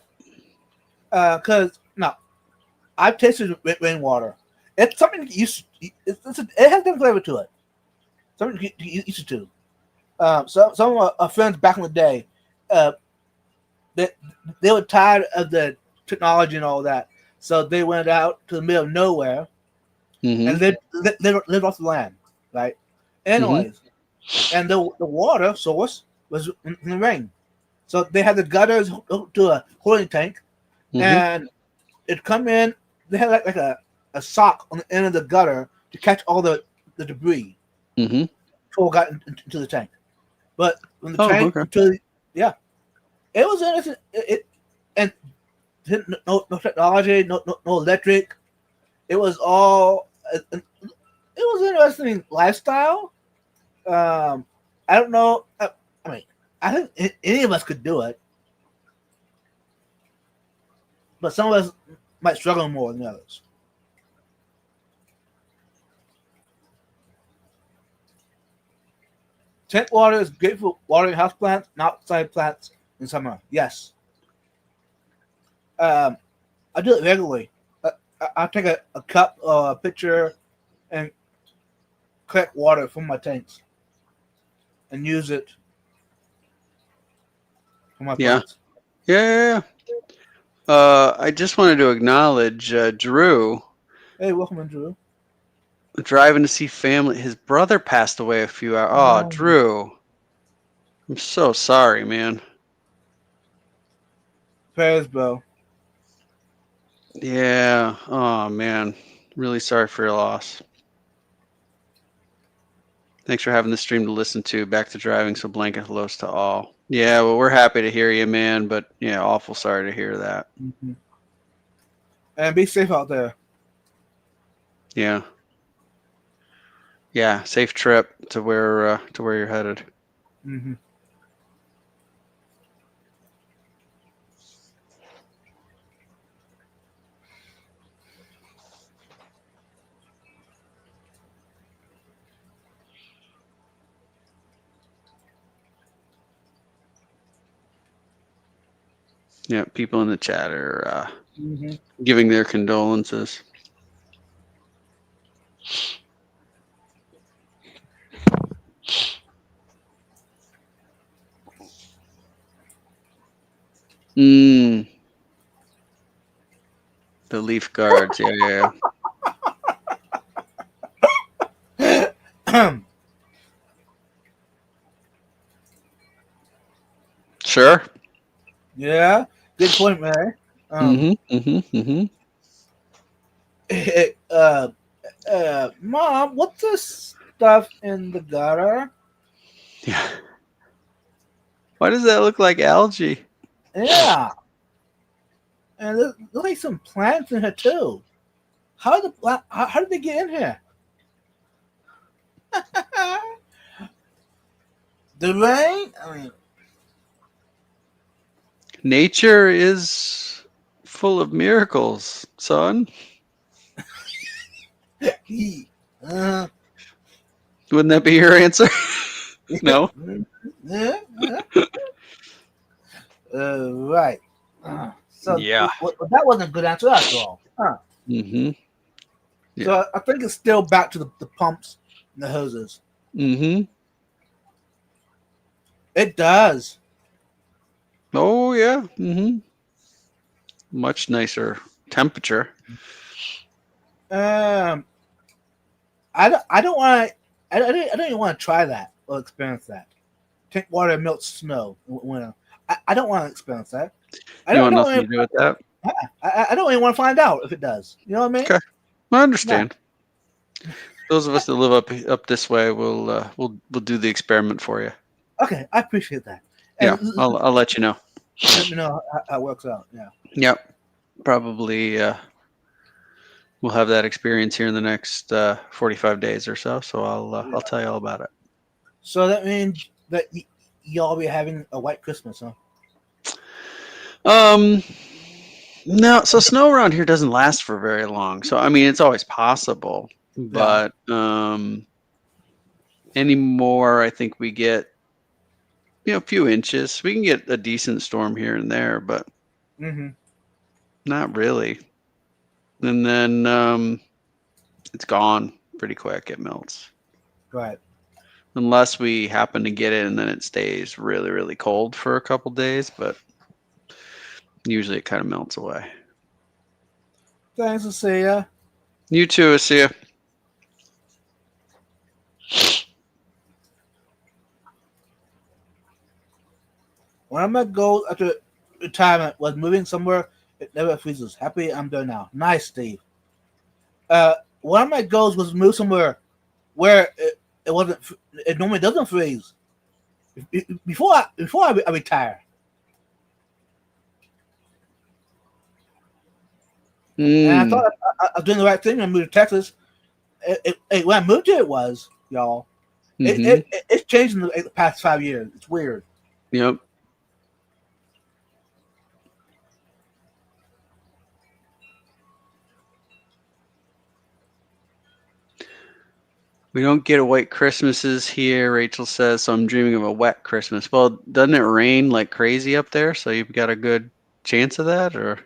Because no, I've tasted rainwater. It's something you it has different flavor to it. Something you used to. Some of our friends back in the day, they were tired of the technology and all that, so they went out to the middle of nowhere Mm-hmm. and lived off the land, right? Anyways, and the water source was in the rain, so they had the gutters hooked to a holding tank, and it come in. They had like a sock on the end of the gutter to catch all the debris Mm-hmm. before it got into the tank. But when the Oh, tank, okay. it was innocent. It and no technology, no electric. It was all. It was an interesting lifestyle. I don't know. I mean, I think any of us could do it, but some of us might struggle more than others. Tank water is great for watering house plants and outside plants in summer. Yes. I do it regularly. I take a cup or a pitcher and collect water from my tanks and use it for my Yeah. plants. Yeah. I just wanted to acknowledge Drew Hey, welcome, Andrew. driving to see family. His brother passed away a few hours. Oh, Drew. I'm so sorry, man. Prayers, bro. Yeah. Oh, man. Really sorry for your loss. Thanks for having the stream to listen to. Back to driving, so blanket hellos to all. Yeah, well, we're happy to hear you, man, but yeah, awful sorry to hear that. Mm-hmm. And be safe out there. Yeah. Yeah, safe trip to where you're headed. Mm-hmm. Yeah, people in the chat are Mm-hmm. giving their condolences. The Leaf Guards, yeah. Sure. Yeah, good point, man. Mom, what's this stuff in the gutter? Yeah. Why does that look like algae? Yeah, and there's like some plants in here too. How did they get in here? The rain? I mean, Nature is full of miracles, son. uh, Wouldn't that be your answer? No. Right. So Yeah. that wasn't a good answer after all. Huh. Mm-hmm. Yeah. So I think it's still back to the pumps and the hoses. Mm-hmm. It does. Oh yeah. Mm-hmm. Much nicer temperature. I don't want to. I don't even want to try that or experience that. Tank water melts snow in winter. I don't want to experience that. You want nothing to do with that? I don't even want to find out if it does. You know what I mean? Okay, I understand. No. Those of us that live up this way will do the experiment for you. Okay, I appreciate that. And yeah, I'll let you know. Let me know how it works out. Yeah. Yep. Probably we'll have that experience here in the next 45 days or so. So I'll tell you all about it. So that means that y'all be having a white Christmas, huh? No, so snow around here doesn't last for very long. So I mean, it's always possible, Yeah. but anymore, I think we get a few inches. We can get a decent storm here and there, but Mm-hmm. not really. And then it's gone pretty quick. It melts. Right. Unless we happen to get it and then it stays really, really cold for a couple days, but usually it kind of melts away. Thanks to see ya. You too, Asia. One of my goals after retirement was moving somewhere it never freezes. Happy I'm there now. Nice, Steve. One of my goals was move somewhere where it wasn't. It normally doesn't freeze. Before I retire. And I thought I was doing the right thing when I moved to Texas. When I moved here, it was, y'all. It's changed in the past 5 years. It's weird. Yep. We don't get a white Christmases here, Rachel says, so I'm dreaming of a wet Christmas. Well, doesn't it rain like crazy up there? So you've got a good chance of that, or?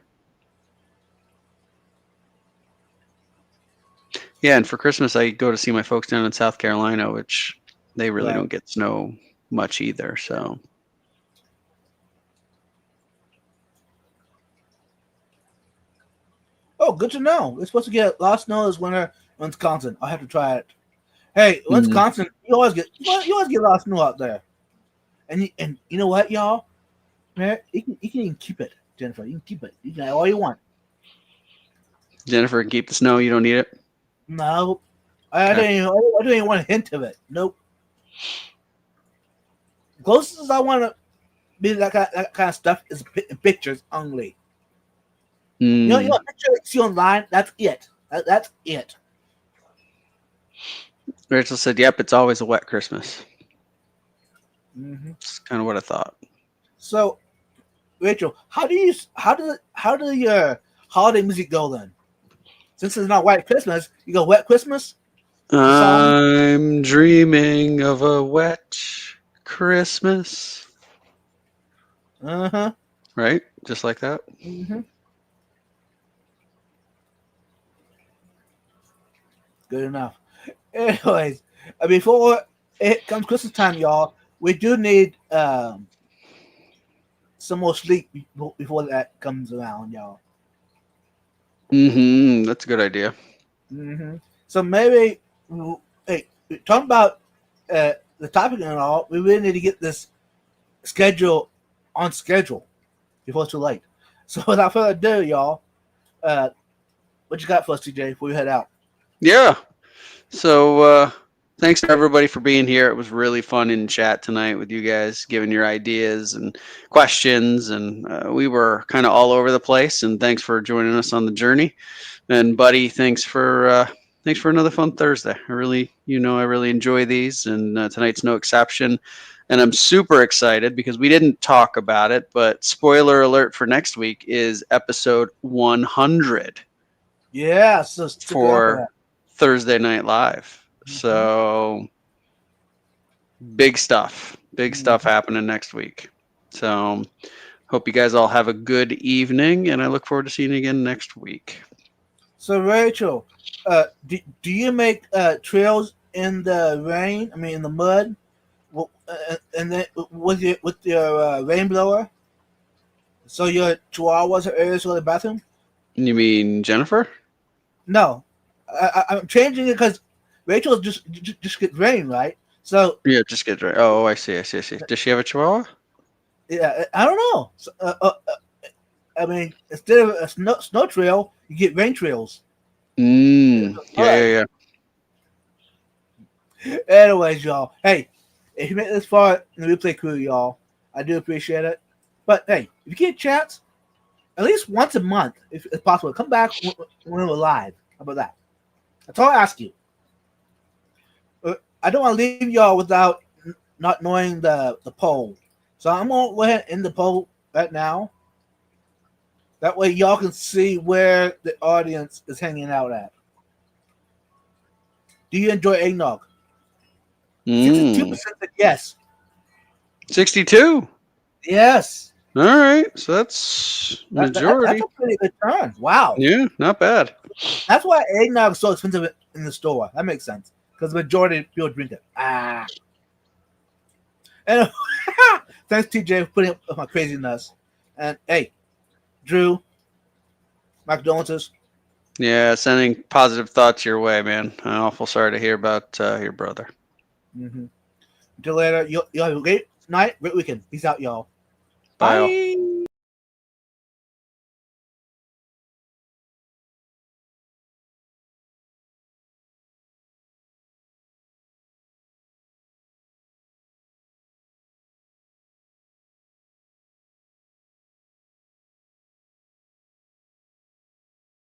Yeah, and for Christmas I go to see my folks down in South Carolina, which they really don't get snow much either, so. Oh, good to know. We're supposed to get a lot of snow this winter in Wisconsin. I'll have to try it. Hey, Wisconsin, you always get a lot of snow out there. And you know what, y'all? Man, you can even keep it, Jennifer. You can keep it. You can have all you want. Jennifer, keep the snow. You don't need it? No. I don't even want a hint of it. Nope. Closest as I want to be that kind of stuff is pictures only. You know, picture you see online, that's it. That's it. Rachel said, yep, it's always a wet Christmas. Mm-hmm. That's kind of what I thought. So, Rachel, how do your holiday music go then? Since it's not white Christmas, you go wet Christmas? I'm dreaming of a wet Christmas. Uh-huh. Right? Just like that? Mm-hmm. Good enough. Anyways, before it comes Christmas time, y'all, we do need some more sleep before that comes around, y'all. That's a good idea. So maybe, hey, talking about the topic and all, we really need to get this schedule on schedule before it's too late. So without further ado, y'all, what you got for us, TJ, before we head out? Yeah. So thanks to everybody for being here. It was really fun in chat tonight with you guys, giving your ideas and questions, and we were kind of all over the place. And thanks for joining us on the journey. And Buddy, thanks for another fun Thursday. I really enjoy these, and tonight's no exception. And I'm super excited because we didn't talk about it, but spoiler alert for next week is episode 100. Yeah, so for Thursday Night Live. So big stuff happening next week. So hope you guys all have a good evening, and I look forward to seeing you again next week. So Rachel, do you make trails in the rain? I mean, in the mud, and then with your rain blower? So your chihuahuas are areas for the bathroom? You mean Jennifer? No, I'm changing it because Rachel just gets rain, right? So yeah, just get rain. Oh, I see. Does she have a chihuahua? Yeah, I don't know. So, I mean, instead of a snow trail, you get rain trails. Yeah. Anyways, y'all. Hey, if you made it this far in the replay crew, y'all, I do appreciate it. But hey, if you get chats, at least once a month, if possible, come back when we're live. How about that? That's all I ask you. I don't want to leave y'all without not knowing the poll. So I'm going to go ahead and end the poll right now. That way y'all can see where the audience is hanging out at. Do you enjoy eggnog? 62% said yes. 62. Yes. All right. So that's majority. That's a pretty good turn. Wow. Yeah, not bad. That's why eggnog is so expensive in the store. That makes sense. Because the majority of people drink it. And thanks, TJ, for putting up with my craziness. And hey, Drew, McDonald's. Yeah, sending positive thoughts your way, man. I'm awful sorry to hear about your brother. Until later, y'all have a great night, great weekend. Peace out, y'all. Bye. Bye.